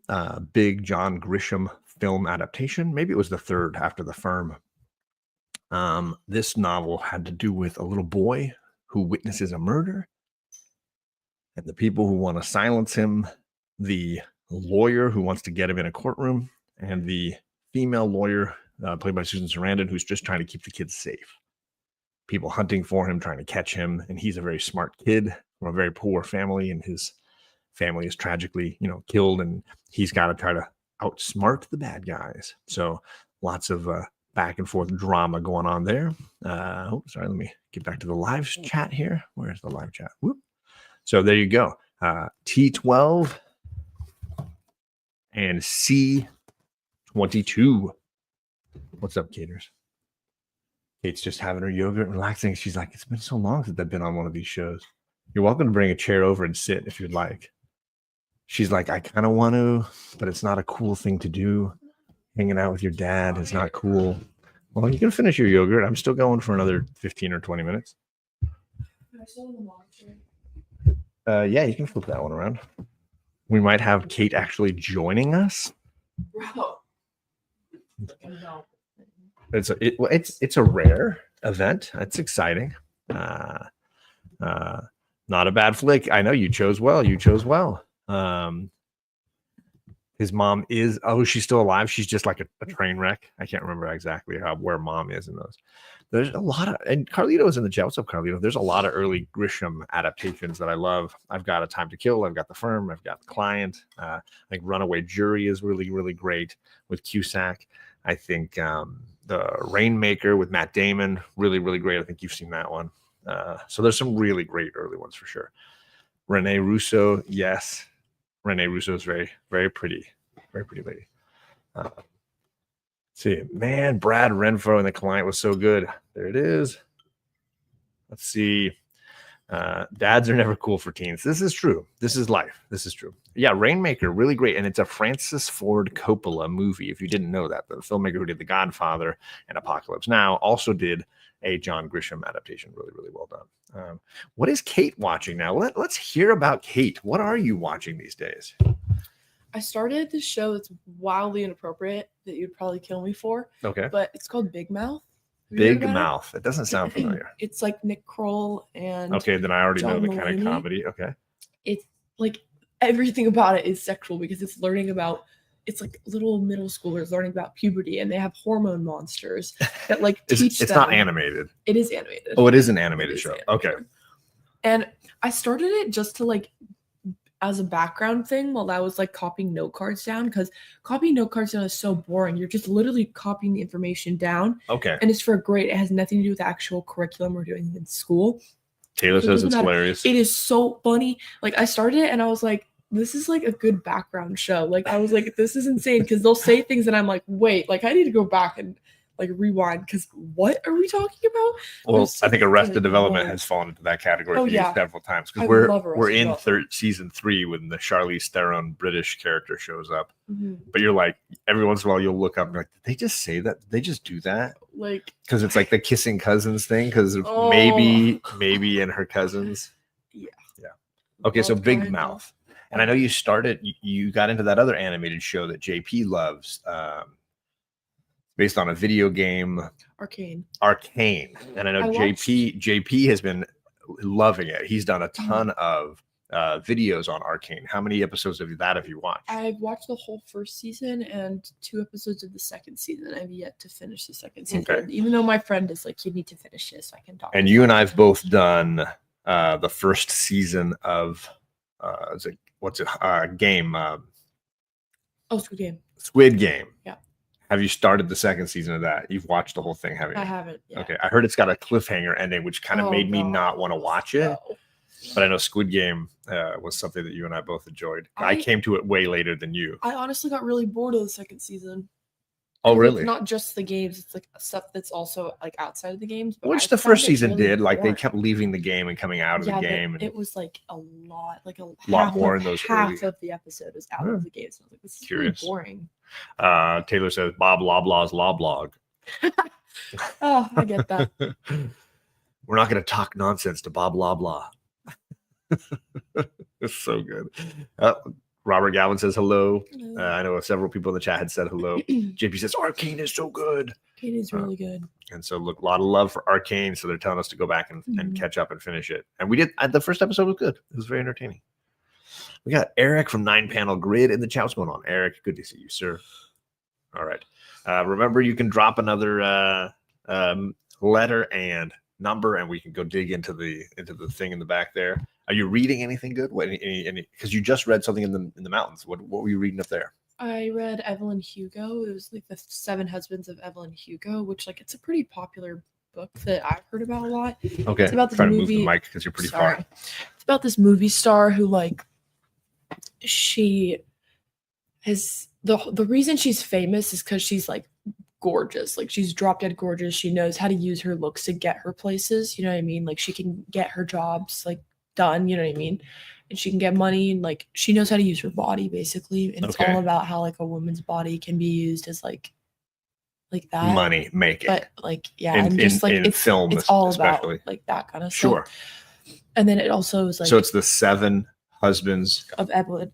big John Grisham film adaptation. Maybe it was the third after The Firm. This novel had to do with a little boy who witnesses a murder, and the people who want to silence him, the lawyer who wants to get him in a courtroom, and the female lawyer played by Susan Sarandon, who's just trying to keep the kids safe. People hunting for him, trying to catch him, and he's a very smart kid from a very poor family, and his family is tragically, killed, and he's got to try to outsmart the bad guys. So lots of back and forth drama going on there. Sorry, let me get back to the live chat here. Where's the live chat? Whoop. So there you go. T12 and C22. What's up, Caters? Kate's just having her yogurt and relaxing. She's like, it's been so long since I've been on one of these shows. You're welcome to bring a chair over and sit if you'd like. She's like, I kind of want to, but it's not a cool thing to do. Hanging out with your dad is not cool. Well, you can finish your yogurt. I'm still going for another 15 or 20 minutes. Yeah, you can flip that one around. We might have Kate actually joining us. Bro. It's a rare event. It's exciting. Not a bad flick. I know you chose well. His mom is, she's still alive. She's just like a train wreck. I can't remember exactly where mom is in those. There's a lot of, and Carlito's in the chat. What's up, Carlito? There's a lot of early Grisham adaptations that I love. I've got A Time to Kill. I've got The Firm. I've got The Client. I think Runaway Jury is really, really great with Cusack. I think The Rainmaker with Matt Damon, really, really great. I think you've seen that one. So there's some really great early ones for sure. Renee Russo, yes. Renee Russo is very, very pretty lady. See, man, Brad Renfro and The Client was so good. There it is. Let's see. Dads are never cool for teens. This is true. This is life. This is true. Yeah, Rainmaker, really great. And it's a Francis Ford Coppola movie, if you didn't know that. The filmmaker who did The Godfather and Apocalypse Now also did a John Grisham adaptation. Really, really well done. What is Kate watching now? Let's hear about Kate. What are you watching these days? I started this show that's wildly inappropriate that you'd probably kill me for. Okay. But it's called Big Mouth. Big Mouth. It doesn't sound familiar. It's like Nick Kroll and okay, then I already John know the kind of Mulaney. comedy. Okay. It's like everything about it is sexual because it's learning about, it's like little middle schoolers learning about puberty, and they have hormone monsters that like teach them. It's not animated. It is animated. Oh, it is an animated show. Okay. And I started it just to like as a background thing while I was like copying note cards down, because copying note cards down is so boring. You're just literally copying the information down. Okay. And it's for a grade. It has nothing to do with the actual curriculum we're doing in school. Taylor says it's hilarious. It is so funny. Like I started it and I was like, this is like a good background show. Like I was like, this is insane, because they'll say things and I'm like, wait, like I need to go back and like rewind, because what are we talking about? Well, I think Arrested Development has fallen into that category several times, because we're in season 3 when the Charlize Theron British character shows up. Mm-hmm. But you're like, every once in a while you'll look up and like, did they just say that? Did they just do that? Like, because it's like the kissing cousins thing, because maybe in her cousins. Yeah. Okay, so Big Mouth. And I know you got into that other animated show that JP loves, based on a video game, Arcane. And I know JP has been loving it. He's done a ton of videos on Arcane. How many episodes of that have you watched? I've watched the whole first season and 2 episodes of the second season. I've yet to finish the second season, even though my friend is like, you need to finish this so I can talk. And you and I've both done the first season of game? Squid Game. Squid Game. Yeah. Have you started the second season of that? You've watched the whole thing, haven't you? I haven't. Yeah. Okay. I heard it's got a cliffhanger ending, which kind of made me not want to watch it. No. But I know Squid Game was something that you and I both enjoyed. I came to it way later than you. I honestly got really bored of the second season. Oh, really? It's not just the games. It's like stuff that's also like outside of the games. Which the first season really did. Like they kept leaving the game and coming out of the game. And it was like a lot, like a lot more in those half of the episode was out of the game. So I was like, this is really boring. Taylor says Bob Loblaw's Law Blog. Oh, I get that. We're not going to talk nonsense to Bob Loblaw. It's so good. Robert Galvin says hello. Hello. I know several people in the chat had said hello. JP says Arcane is so good. It is really good. And so look, a lot of love for Arcane. So they're telling us to go back and Mhm. catch up and finish it. And we did. The first episode was good. It was very entertaining. We got Eric from 9-Panel Grid in the chat. What's going on, Eric? Good to see you, sir. All right. Remember, you can drop another letter and number, and we can go dig into the thing in the back there. Are you reading anything good? What any? Because you just read something in the mountains. What were you reading up there? I read Evelyn Hugo. It was like the 7 Husbands of Evelyn Hugo, which like it's a pretty popular book that I've heard about a lot. Okay. It's about this Trying to movie. move the mic because you're pretty Sorry. far. It's about this movie star who like she has the reason she's famous is because she's like gorgeous. Like she's drop dead gorgeous. She knows how to use her looks to get her places. You know what I mean? Like she can get her jobs like done. You know what I mean? And she can get money and like she knows how to use her body basically. And it's all about how like a woman's body can be used as like that. Money making. But like and just like in it's film, it's all especially. about like that kind of Sure. stuff. And then it also is like So it's the 7 Husbands of Evelyn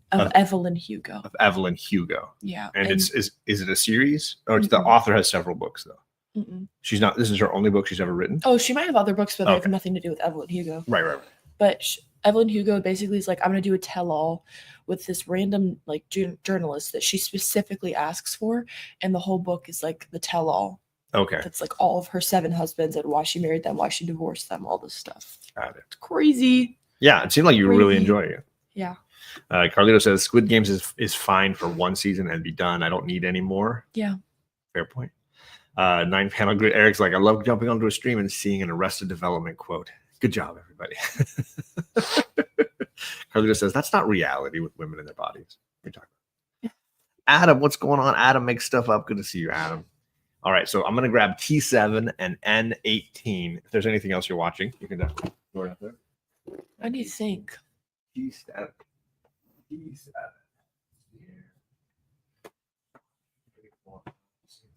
Hugo. Of Evelyn Hugo. Yeah. And is it a series? Or it's the Mm-mm. author has several books though. Mm-mm. She's not. This is her only book she's ever written. Oh, she might have other books, but they have Okay. nothing to do with Evelyn Hugo. Right. But Evelyn Hugo basically is like, I'm going to do a tell-all with this random like journalist that she specifically asks for, and the whole book is like the tell-all. Okay. That's like all of her 7 husbands and why she married them, why she divorced them, all this stuff. Got it. It's crazy. Yeah, it seemed like you were really Crazy. enjoying it. Yeah. Carlito says Squid Games is fine for 1 season and be done. I don't need any more. Yeah. Fair point. 9-Panel Grid. Eric's like, I love jumping onto a stream and seeing an Arrested Development quote. Good job, everybody. Carlito says that's not reality with women in their bodies. What are you talking about? Adam, what's going on? Adam makes stuff up. Good to see you, Adam. All right, so I'm going to grab T7 and N18. If there's anything else you're watching, you can definitely go right up there. I need to think. T7. T7.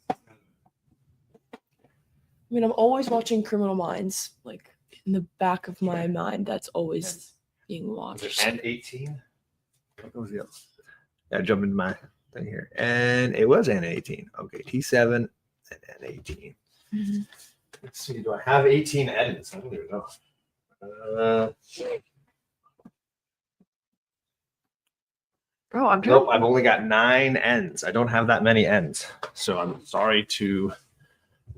I mean, I'm always watching Criminal Minds, like in the back of my mind. That's always being watched. Is it N18? What was the other? Yeah, jump into my thing here. And it was N18. Okay, T7 and N18. Mm-hmm. Let's see. Do I have 18 edits? I don't even know. Bro, I'm trying. Nope, I've only got 9 ends. I don't have that many ends. So I'm sorry to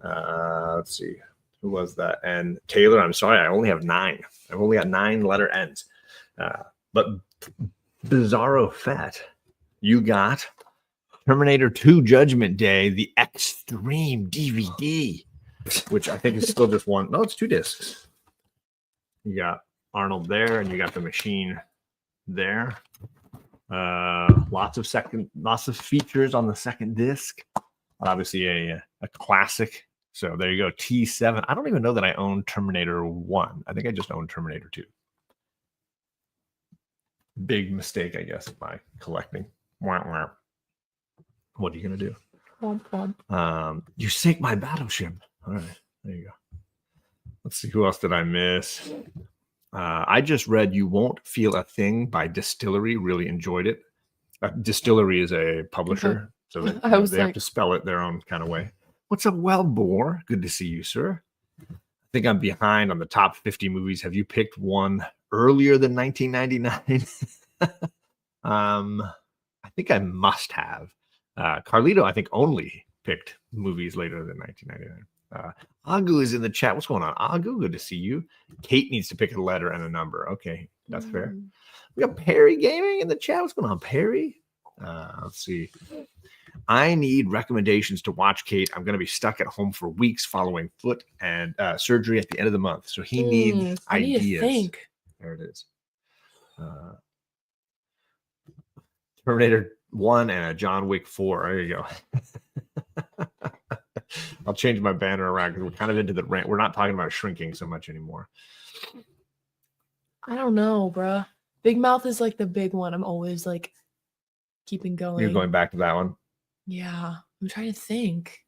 let's see. Who was that? And Taylor, I'm sorry, I only have 9. I've only got 9 letter ends. But Bizarro Fett, you got Terminator 2 Judgment Day, the Extreme DVD, which I think is still just one. No, it's 2 discs. You got Arnold there, and you got the machine there. Lots of features on the second disc. Obviously a classic. So there you go. T7. I don't even know that I own Terminator 1. I think I just own Terminator 2. Big mistake, I guess, of my collecting. What are you gonna do? You sank my battleship. All right, there you go. Let's see, who else did I miss? I just read You Won't Feel a Thing by Distillery. Really enjoyed it. Distillery is a publisher, so they have to spell it their own kind of way. What's up, Wellbore? Good to see you, sir. I think I'm behind on the top 50 movies. Have you picked one earlier than 1999? I think I must have. Carlito, I think, only picked movies later than 1999. Agu is in the chat. What's going on, Agu? Good to see you. Kate needs to pick a letter and a number. Okay, that's fair. We got Perry Gaming in the chat. What's going on, Perry? Let's see. I need recommendations to watch, Kate. I'm going to be stuck at home for weeks following foot and surgery at the end of the month. So he needs ideas. Need to think. There it is. Terminator 1 and a John Wick 4. There you go. I'll change my banner around because we're kind of into the rant. We're not talking about shrinking so much anymore. I don't know, bruh. Big Mouth is like the big one. I'm always like keeping going. You're going back to that one? Yeah. I'm trying to think.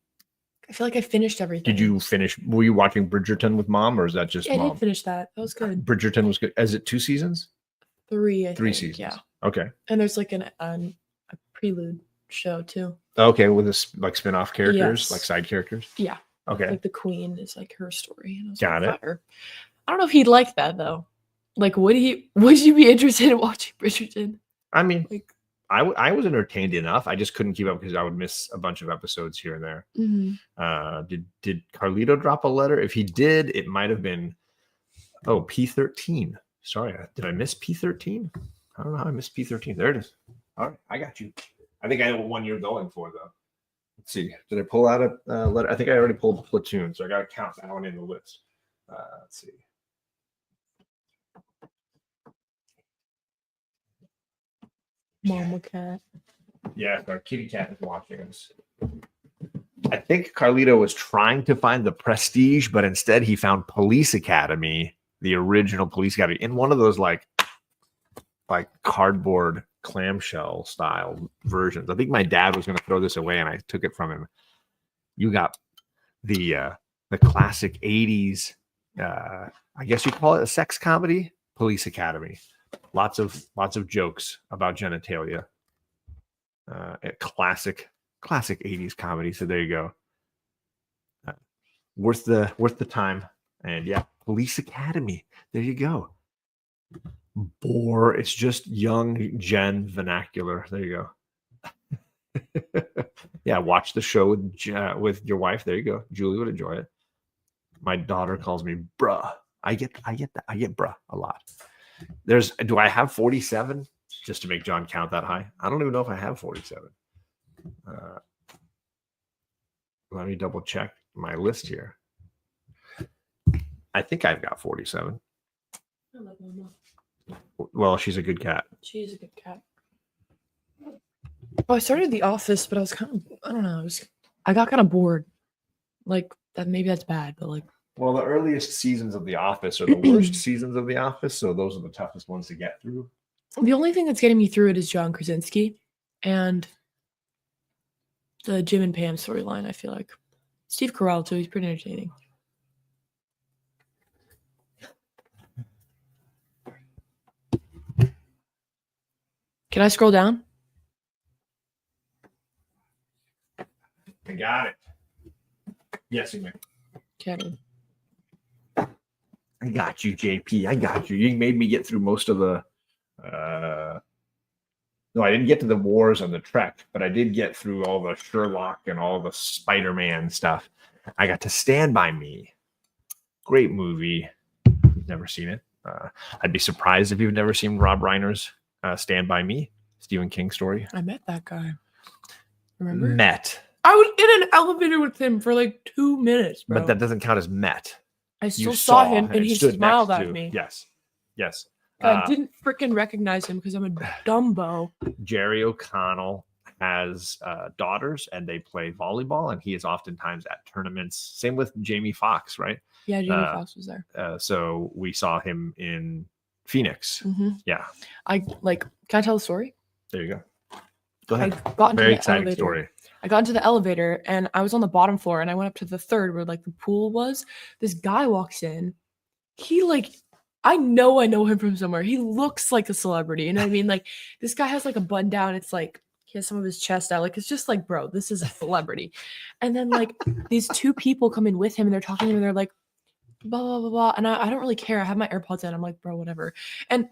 I feel like I finished everything. Did you finish? Were you watching Bridgerton with mom, or is that just Yeah, mom? I did finish that. That was good. Bridgerton was good. Is it 2 seasons? 3, I think. 3 seasons. Yeah. Okay. And there's like a prelude show too. Okay, with this like spin-off characters, Yes. like side characters. Yeah. Okay. Like the queen is like her story. And I was Got like, it. fire. I don't know if he'd like that though. Like, would you be interested in watching Bridgerton? I mean, Like, I was entertained enough. I just couldn't keep up because I would miss a bunch of episodes here and there. Did Carlito drop a letter? If he did, it might have been P13. Sorry, did I miss P13? I don't know how I missed P13. There it is. All right, I got you. I think I know what one you're going for though. Let's see. Did I pull out a letter? I think I already pulled the platoon, so I got to count that one in the list. Let's see. Mama cat. Yeah, our kitty cat is watching us. I think Carlito was trying to find the Prestige, but instead he found Police Academy, the original Police Academy, in one of those like cardboard clamshell style versions. I think my dad was going to throw this away, and I took it from him. You got the classic 80s, I guess you call it a sex comedy, Police Academy. Lots of jokes about genitalia. A classic 80s comedy. So there you go. Worth the time. And yeah, Police Academy. There you go. Bore. It's just young gen vernacular. There you go. Yeah, watch the show with your wife. There you go. Julie would enjoy it. My daughter calls me bruh. I get bruh a lot. Do I have 47? Just to make John count that high. I don't even know if I have 47. Let me double check my list here. I think I've got 47. I love Mama. Well, she's a good cat. She's a good cat. Oh, I started The Office, but I was kind of, I don't know, I got kind of bored. Like that, maybe that's bad, but like. Well, the earliest seasons of The Office are the worst seasons of The Office, so those are the toughest ones to get through. The only thing that's getting me through it is John Krasinski and the Jim and Pam storyline, I feel like. Steve Carell, too. He's pretty entertaining. Can I scroll down? I got it. Yes, you may. Kevin. I got you, JP. I got you. You made me get through most of the. No, I didn't get to the wars on the Trek, but I did get through all the Sherlock and all the Spider-Man stuff. I got to Stand By Me. Great movie. Never seen it. I'd be surprised if you've never seen Rob Reiner's Stand By Me, Stephen King story. I met that guy. Remember? Met. I was in an elevator with him for like 2 minutes, bro. But that doesn't count as met. I still saw him and he stood smiled next at to- me. Yes. Yes. I didn't freaking recognize him because I'm a Dumbo. Jerry O'Connell has daughters and they play volleyball, and he is oftentimes at tournaments. Same with Jamie Foxx, right? Yeah, Jamie Foxx was there. So we saw him in Phoenix. Mm-hmm. Yeah. Can I tell the story? There you go. Go ahead. I got into Very the exciting elevator. story. I got into the elevator and I was on the bottom floor and I went up to the third where like the pool was. This guy walks in. He I know him from somewhere. He looks like a celebrity. You know what I mean? Like this guy has like a button down. It's like he has some of his chest out. Like it's just like, bro, this is a celebrity. And then like these two people come in with him and they're talking to him and they're like, blah, blah, blah, blah. And I don't really care. I have my AirPods in. I'm like, bro, whatever. And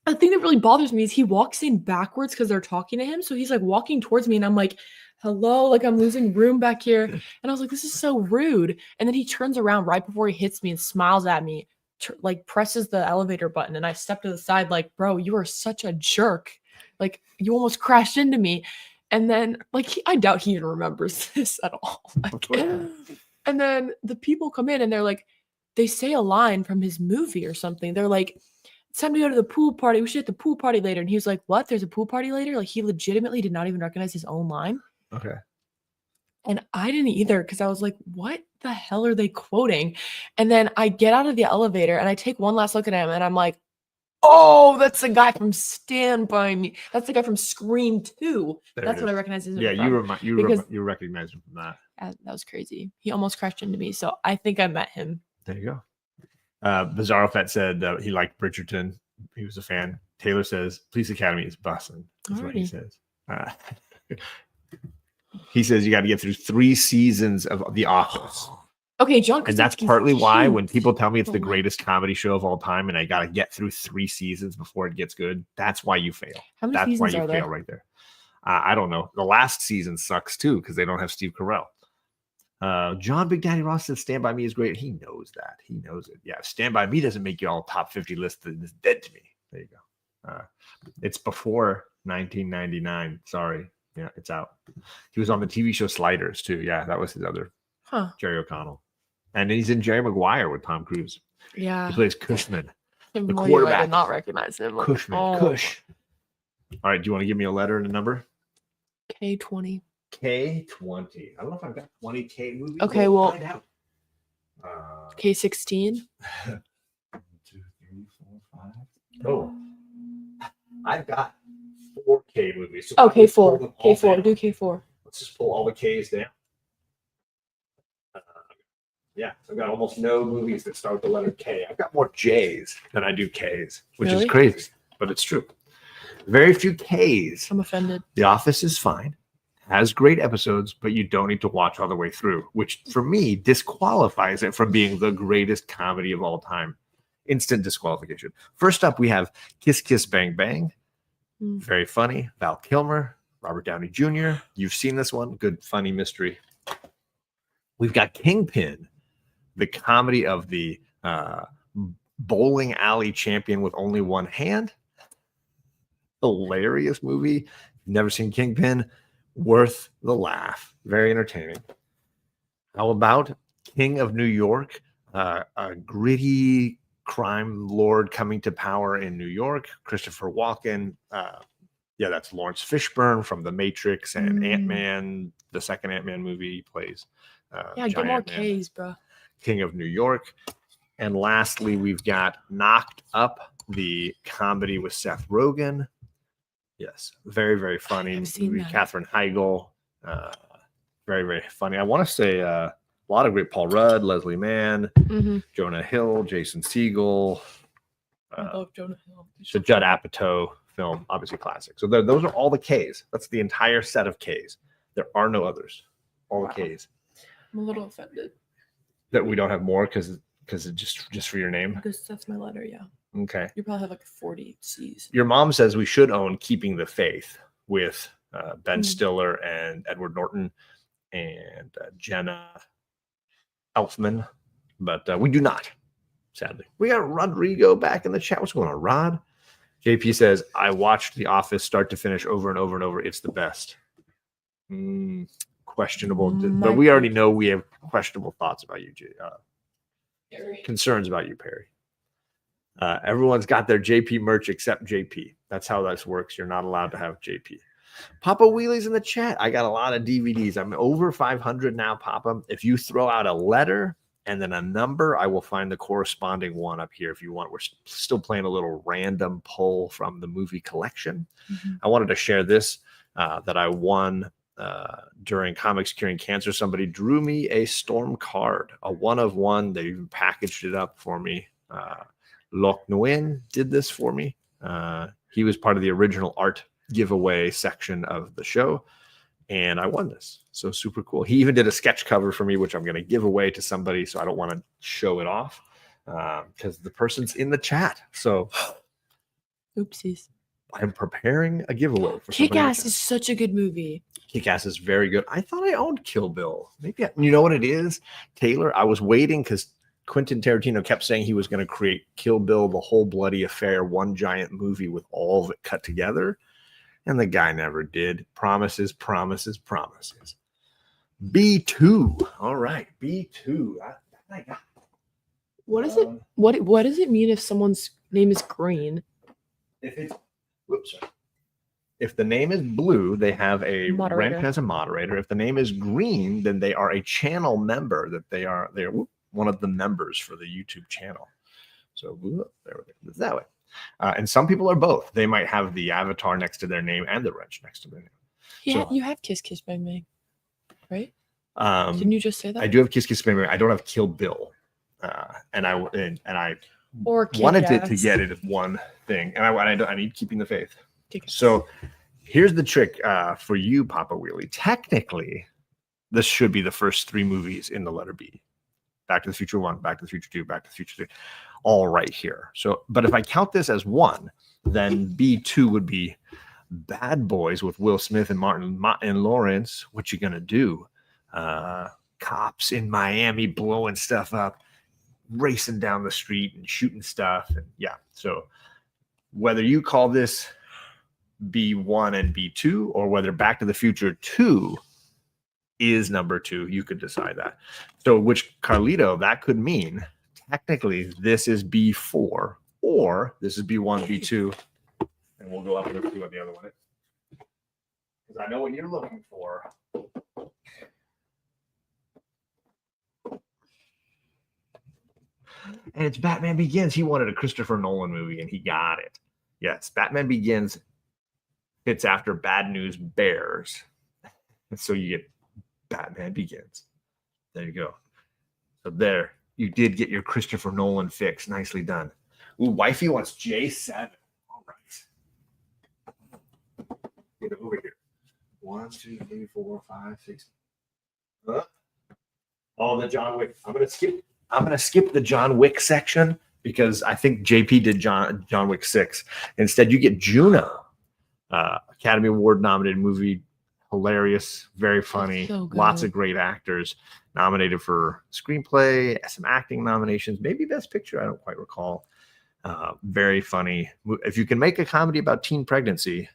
the thing that really bothers me is he walks in backwards because they're talking to him. So he's like walking towards me and I'm like, hello, like I'm losing room back here. And I was like, this is so rude. And then he turns around right before he hits me and smiles at me, like presses the elevator button. And I step to the side like, bro, you are such a jerk. Like you almost crashed into me. And then like, I doubt he even remembers this at all. Like, and then the people come in and they're like, they say a line from his movie or something. They're like, it's time to go to the pool party. We should hit the pool party later. And he was like, what? There's a pool party later? Like he legitimately did not even recognize his own line. Okay. And I didn't either because I was like, what the hell are they quoting? And then I get out of the elevator and I take one last look at him and I'm like, oh, that's the guy from Stand By Me. That's the guy from Scream 2. That's what I recognize him from. You recognize him from that. That was crazy. He almost crashed into me. So I think I met him. There you go. Bizarro Fett said he liked Bridgerton. He was a fan. Taylor says Police Academy is bussin'. That's what he Alrighty. says. He says you got to get through 3 seasons of The Office. Okay, John. And that's partly why when people tell me it's the Oh my- greatest comedy show of all time and I got to get through 3 seasons before it gets good, that's why you fail. How many That's why seasons you are fail there? right there. I don't know. The last season sucks too because they don't have Steve Carell. John Big Daddy Ross says Stand By Me is great. He knows that. He knows it. Yeah, Stand By Me doesn't make you all top 50 list. It's dead to me. There you go. It's before 1999. Sorry. Yeah, it's out. He was on the TV show Sliders too. Yeah, that was his other Jerry O'Connell. And he's in Jerry Maguire with Tom Cruise. Yeah. He plays Cushman. The quarterback. I did not recognize him. Like, Cushman. Cush. All right. Do you want to give me a letter and a number? K20. K20. I don't know if I've got 20K movies. Okay, We'll well, find out. K16. 1, 2, 3, 4, 5. Oh, I've got 4K movies. So Oh, let's pull K4. them all K4. down. Do K4. Let's just pull all the Ks down. Yeah, I've got almost no movies that start with the letter K. I've got more J's than I do Ks, which is Really? crazy, but it's true. Very few Ks. I'm offended. The Office is fine, has great episodes, but you don't need to watch all the way through, which for me disqualifies it from being the greatest comedy of all time. Instant disqualification. First up, we have Kiss Kiss Bang Bang. Very funny. Val Kilmer, Robert Downey Jr. You've seen this one. Good, funny mystery. We've got Kingpin, the comedy of the bowling alley champion with only one hand. Hilarious movie. Never seen Kingpin. Worth the laugh. Very entertaining. How about King of New York? A gritty crime lord coming to power in New York. Christopher Walken. Yeah, that's Lawrence Fishburne from The Matrix and Ant-Man, the second Ant-Man movie he plays. Yeah, get more Giant-Man. Ks, bro. King of New York. And lastly, we've got Knocked Up, the comedy with Seth Rogen. Yes, very, very funny. I've seen that. Katherine Heigl. Very, very funny. I want to say a lot of great Paul Rudd, Leslie Mann, Jonah Hill, Jason Segel. I love Jonah Hill. The Judd Apatow film, obviously classic. So those are all the Ks. That's the entire set of Ks. There are no others. All the Ks. I'm a little offended. That we don't have more because it just for your name. That's my letter, yeah. Okay. You probably have like 40 C's. Your mom says we should own Keeping the Faith with Ben Stiller and Edward Norton and Jenna Elfman, but we do not, sadly. We got Rodrigo back in the chat. What's going on, Rod? JP says, I watched The Office start to finish over and over and over. It's the best. Questionable. But we already know we have questionable thoughts about you, concerns about you, Perry. Everyone's got their JP merch except JP. That's how this works. You're not allowed to have JP. Papa Wheelie's in the chat. I got a lot of DVDs. I'm over 500 now, Papa. If you throw out a letter and then a number, I will find the corresponding one up here if you want. We're still playing a little random pull from the movie collection. I wanted to share this that I won during Comics Curing Cancer. Somebody drew me a Storm card, a 1 of 1. They even packaged it up for me. Loc Nguyen did this for me. He was part of the original art giveaway section of the show, and I won this. So super cool. He even did a sketch cover for me, which I'm going to give away to somebody, so I don't want to show it off because the person's in the chat. So Oopsies. I'm preparing a giveaway for somebody. Kick-Ass is such a good movie. Kick-Ass is very good. I thought I owned Kill Bill. Maybe you know what it is, Taylor? I was waiting because Quentin Tarantino kept saying he was going to create Kill Bill, the whole bloody affair, one giant movie with all of it cut together. And the guy never did. Promises, promises, promises. B2. All right, B2. I got it. What is it? What does it mean if someone's name is green? If it's, if the name is blue, they have a Moderator. rank as a moderator. If the name is green, then they are a channel member. That they're one of the members for the YouTube channel. So it's that way. And some people are both. They might have the avatar next to their name and the wrench next to their name. Yeah, So- you have Kiss Kiss Bang Bang, right? Didn't Didn't you just say that? I do have Kiss Kiss Bang Bang. I don't have Kill Bill. And I Or wanted to Kick-Ass. get it as one thing, and I need keeping the faith. Kick-Ass. So here's the trick for you, Papa Wheelie. Technically, this should be the first 3 movies in the letter B. Back to the Future 1, Back to the Future 2, Back to the Future 3, all right here. So, but if I count this as 1, then B2 would be Bad Boys with Will Smith and Martin Lawrence. What you gonna do? Cops in Miami blowing stuff up, racing down the street and shooting stuff. And yeah, so whether you call this B1 and B2, or whether Back to the Future 2 is number 2, you could decide that. So which, Carlito, that could mean technically this is B4, or this is B1, B2, and we'll go up and see what the other one is. Because I know what you're looking for. And it's Batman Begins. He wanted a Christopher Nolan movie, and he got it. Yes, Batman Begins fits after Bad News Bears. And so you get Batman Begins. There you go. So there, you did get your Christopher Nolan fix. Nicely done. Ooh, wifey wants J7. All right. Get over here. 1, 2, 3, 4, 5, 6. Oh, the John Wick. I'm gonna skip the John Wick section because I think JP did John Wick 6. Instead, you get Juno, Academy Award nominated movie. Hilarious, very funny, so lots of great actors nominated for screenplay, some acting nominations, maybe Best Picture. I don't quite recall. Very funny. If you can make a comedy about teen pregnancy,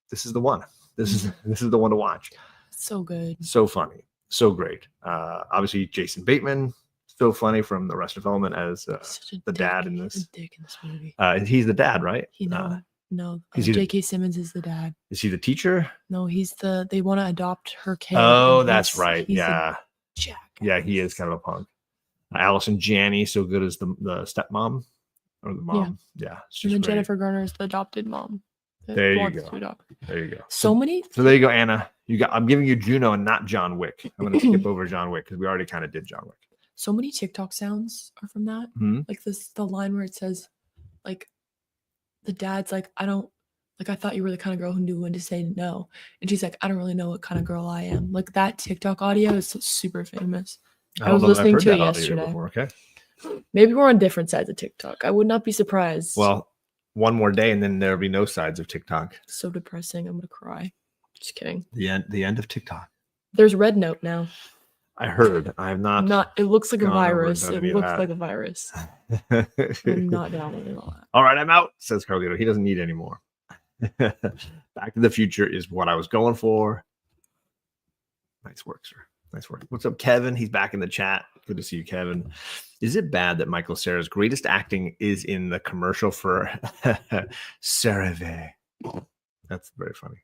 this is the one. This is the one to watch. So good. So funny. So great. Obviously, Jason Bateman, so funny from The Arrested Development as the dad in this. Dick in this movie. He's the dad, right? No, Is he J.K. Simmons is the dad. Is he the teacher? No, he's they want to adopt her kid. Oh, that's right. He's Yeah. Jack. Yeah, he is kind of a punk. Allison Janney, so good as the stepmom or the mom. Yeah. And then Jennifer Garner is the adopted mom. There you go. There you go. So many. So there you go, Anna. I'm giving you Juno and not John Wick. I'm going to skip over John Wick because we already kind of did John Wick. So many TikTok sounds are from that. Mm-hmm. Like the line where it says, like, the dad's like, I thought you were the kind of girl who knew when to say no. And she's like, I don't really know what kind of girl I am. Like, that TikTok audio is super famous. I was listening to it yesterday. Before, okay. Maybe we're on different sides of TikTok. I would not be surprised. Well, one more day and then there'll be no sides of TikTok. So depressing. I'm going to cry. Just kidding. The end of TikTok. There's Red Note now. I heard. I have not. It looks like a virus. It looks like a virus. I'm not downloading all that. All right, I'm out, says Carlito. He doesn't need any more. Back to the Future is what I was going for. Nice work, sir. Nice work. What's up, Kevin? He's back in the chat. Good to see you, Kevin. Is it bad that Michael Cera's greatest acting is in the commercial for CeraVe? That's very funny.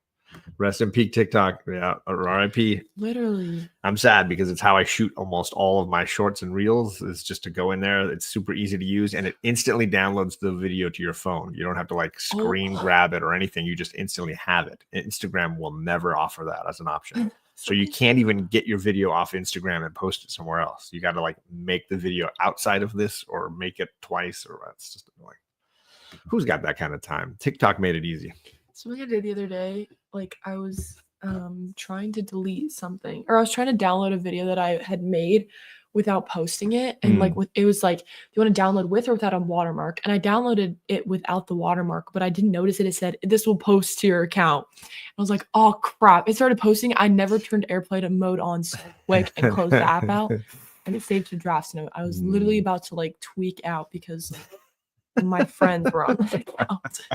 Rest in peak TikTok. Yeah, RIP. Literally. I'm sad because it's how I shoot almost all of my shorts and reels is just to go in there. It's super easy to use and it instantly downloads the video to your phone. You don't have to like screen grab it or anything. You just instantly have it. Instagram will never offer that as an option. So you can't even get your video off Instagram and post it somewhere else. You got to like make the video outside of this or make it twice or that's just annoying. Who's got that kind of time? TikTok made it easy. Something I did the other day, like I was trying to delete something or I was trying to download a video that I had made without posting it. And it was like, do you want to download with or without a watermark? And I downloaded it without the watermark, but I didn't notice it. It said, this will post to your account. And I was like, oh crap. It started posting. I never turned airplane mode on so quick and closed the app out. And it saved to drafts note. I was literally about to like tweak out because my friends were on the account.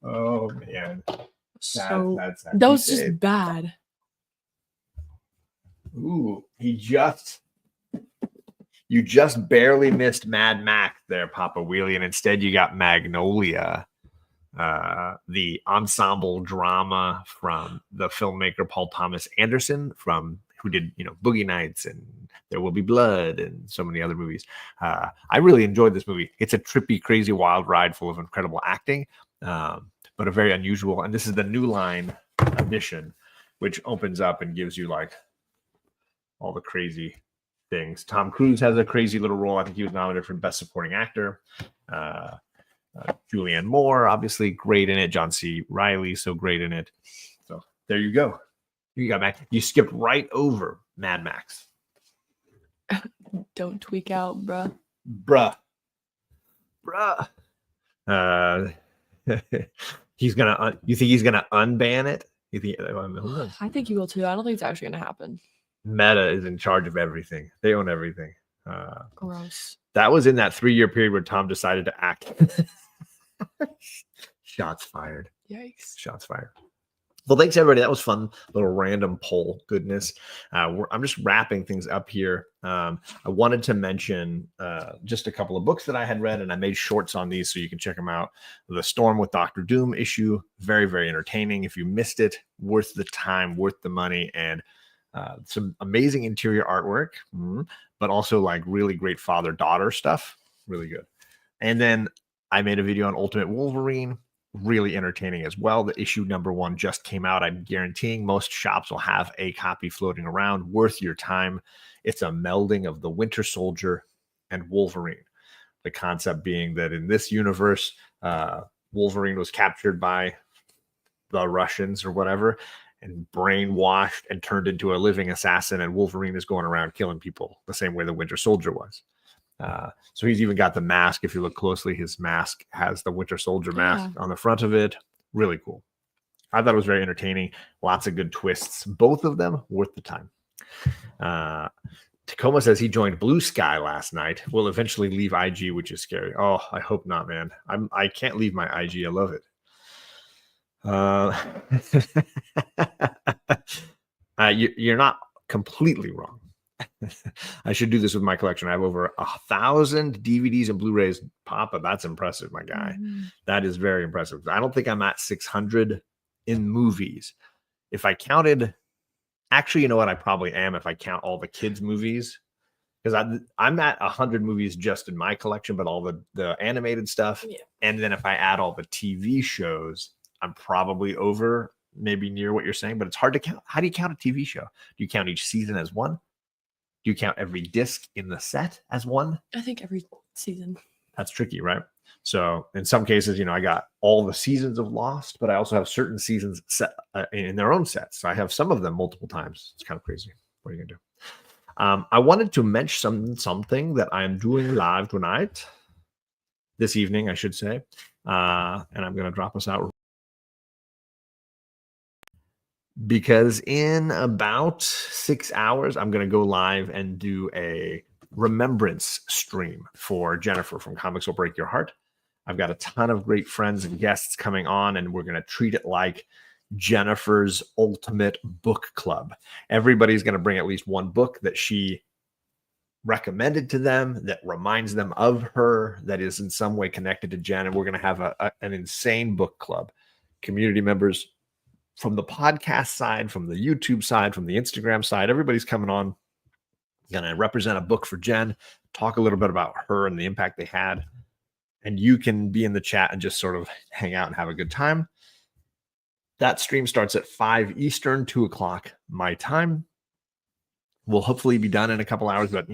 Oh man. So that was just bad. Ooh, you just barely missed Mad Max there, Papa Wheelie, and instead you got Magnolia, the ensemble drama from the filmmaker Paul Thomas Anderson, who did Boogie Nights and There Will Be Blood and so many other movies. I really enjoyed this movie. It's a trippy, crazy, wild ride full of incredible acting. But a very unusual, and this is the New Line edition, which opens up and gives you like all the crazy things. Tom Cruise has a crazy little role. I think he was nominated for Best Supporting Actor. Julianne Moore, obviously great in it. John C. Reilly, so great in it. So there you go. You got Mac. You skipped right over Mad Max. Don't tweak out, bruh. Bruh. He's gonna. You think he's gonna unban it? You think? I think you will too. I don't think it's actually gonna happen. Meta is in charge of everything. They own everything. Gross. That was in that 3-year period where Tom decided to act. Shots fired. Yikes. Shots fired. Well, thanks everybody. That was fun. Little random poll goodness. I'm just wrapping things up here. I wanted to mention just a couple of books that I had read, and I made shorts on these so you can check them out. The Storm with Dr. Doom issue, very, very entertaining. If you missed it, worth the time, worth the money, and some amazing interior artwork, but also like really great father-daughter stuff. Really good. And then I made a video on Ultimate Wolverine. Really entertaining as well. The issue #1 just came out. I'm guaranteeing most shops will have a copy floating around. Worth your time. It's a melding of the Winter Soldier and Wolverine. The concept being that in this universe, Wolverine was captured by the Russians or whatever and brainwashed and turned into a living assassin, and Wolverine is going around killing people the same way the Winter Soldier was. So he's even got the mask. If you look closely, his mask has the Winter Soldier mask on the front of it. Really cool. I thought it was very entertaining. Lots of good twists. Both of them worth the time. Tacoma says he joined Blue Sky last night. Will eventually leave IG, which is scary. Oh, I hope not, man. I can't leave my IG. I love it. You're not completely wrong. I should do this with my collection. I have over 1,000 DVDs and Blu-rays. Papa, that's impressive, my guy. That is very impressive. I don't think I'm at 600 in movies. If I counted, actually, you know what? I probably am if I count all the kids' movies, because I'm at 100 movies just in my collection, but all the animated stuff. Yeah. And then if I add all the TV shows, I'm probably over, maybe near what you're saying, but it's hard to count. How do you count a TV show? Do you count each season as one? Do you count every disc in the set as one? I think every season. That's tricky, right? So in some cases, I got all the seasons of Lost, but I also have certain seasons set in their own sets. So I have some of them multiple times. It's kind of crazy. What are you going to do? I wanted to mention something that I'm doing live tonight. This evening, I should say. And I'm going to drop us out. Because in about 6 hours, I'm going to go live and do a remembrance stream for Jennifer from Comics Will Break Your Heart. I've got a ton of great friends and guests coming on, and we're going to treat it like Jennifer's ultimate book club. Everybody's going to bring at least one book that she recommended to them, that reminds them of her, that is in some way connected to Jen, and we're going to have an insane book club. Community members from the podcast side, from the YouTube side, from the Instagram side, everybody's coming on. Going to represent a book for Jen, talk a little bit about her and the impact they had. And you can be in the chat and just sort of hang out and have a good time. That stream starts at 5 Eastern, 2 o'clock my time. We'll hopefully be done in a couple hours, but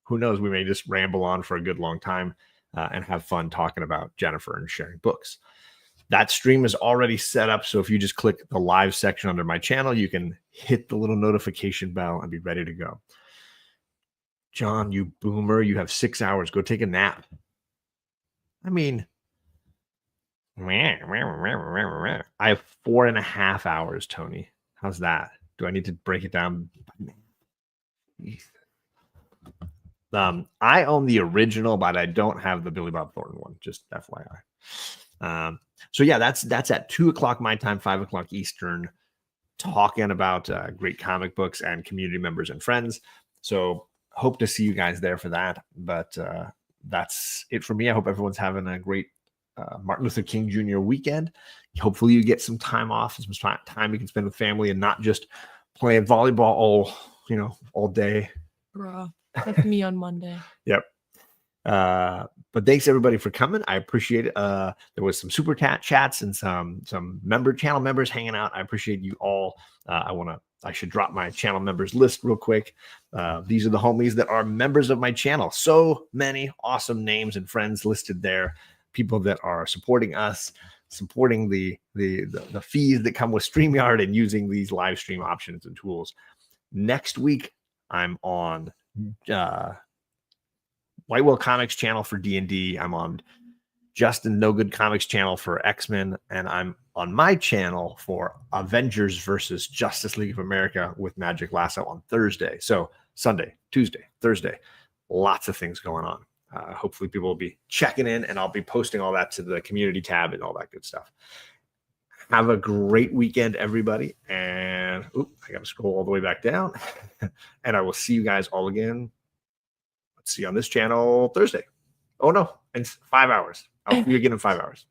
who knows? We may just ramble on for a good long time and have fun talking about Jennifer and sharing books. That stream is already set up, so if you just click the live section under my channel, you can hit the little notification bell and be ready to go. John, you boomer, you have 6 hours. Go take a nap. I mean, I have 4.5 hours, Tony. How's that? Do I need to break it down? I own the original, but I don't have the Billy Bob Thornton one, just FYI. So yeah, that's at 2 o'clock my time, 5 o'clock Eastern, talking about great comic books and community members and friends. So hope to see you guys there for that. But that's it for me. I hope everyone's having a great Martin Luther King Jr. weekend. Hopefully you get some time off, some time you can spend with family and not just playing volleyball all day. Bruh, that's me on Monday. Yep. But thanks everybody for coming. I appreciate it. There was some super chats and some channel members hanging out. I appreciate you all. I want to I should drop my channel members list real quick. These are the homies that are members of my channel. So many awesome names and friends listed there. People that are supporting us, supporting the fees that come with StreamYard and using these live stream options and tools. Next week, I'm on White Whale Comics channel for D&D. I'm on Justin No Good Comics channel for X-Men, and I'm on my channel for Avengers versus Justice League of America with Magic Lasso on Thursday. So Sunday, Tuesday, Thursday, lots of things going on. Hopefully people will be checking in, and I'll be posting all that to the community tab and all that good stuff. Have a great weekend, everybody. And I got to scroll all the way back down. And I will see you guys all again. Let's see on this channel Thursday. Oh, no, in 5 hours. I'll see you again in 5 hours.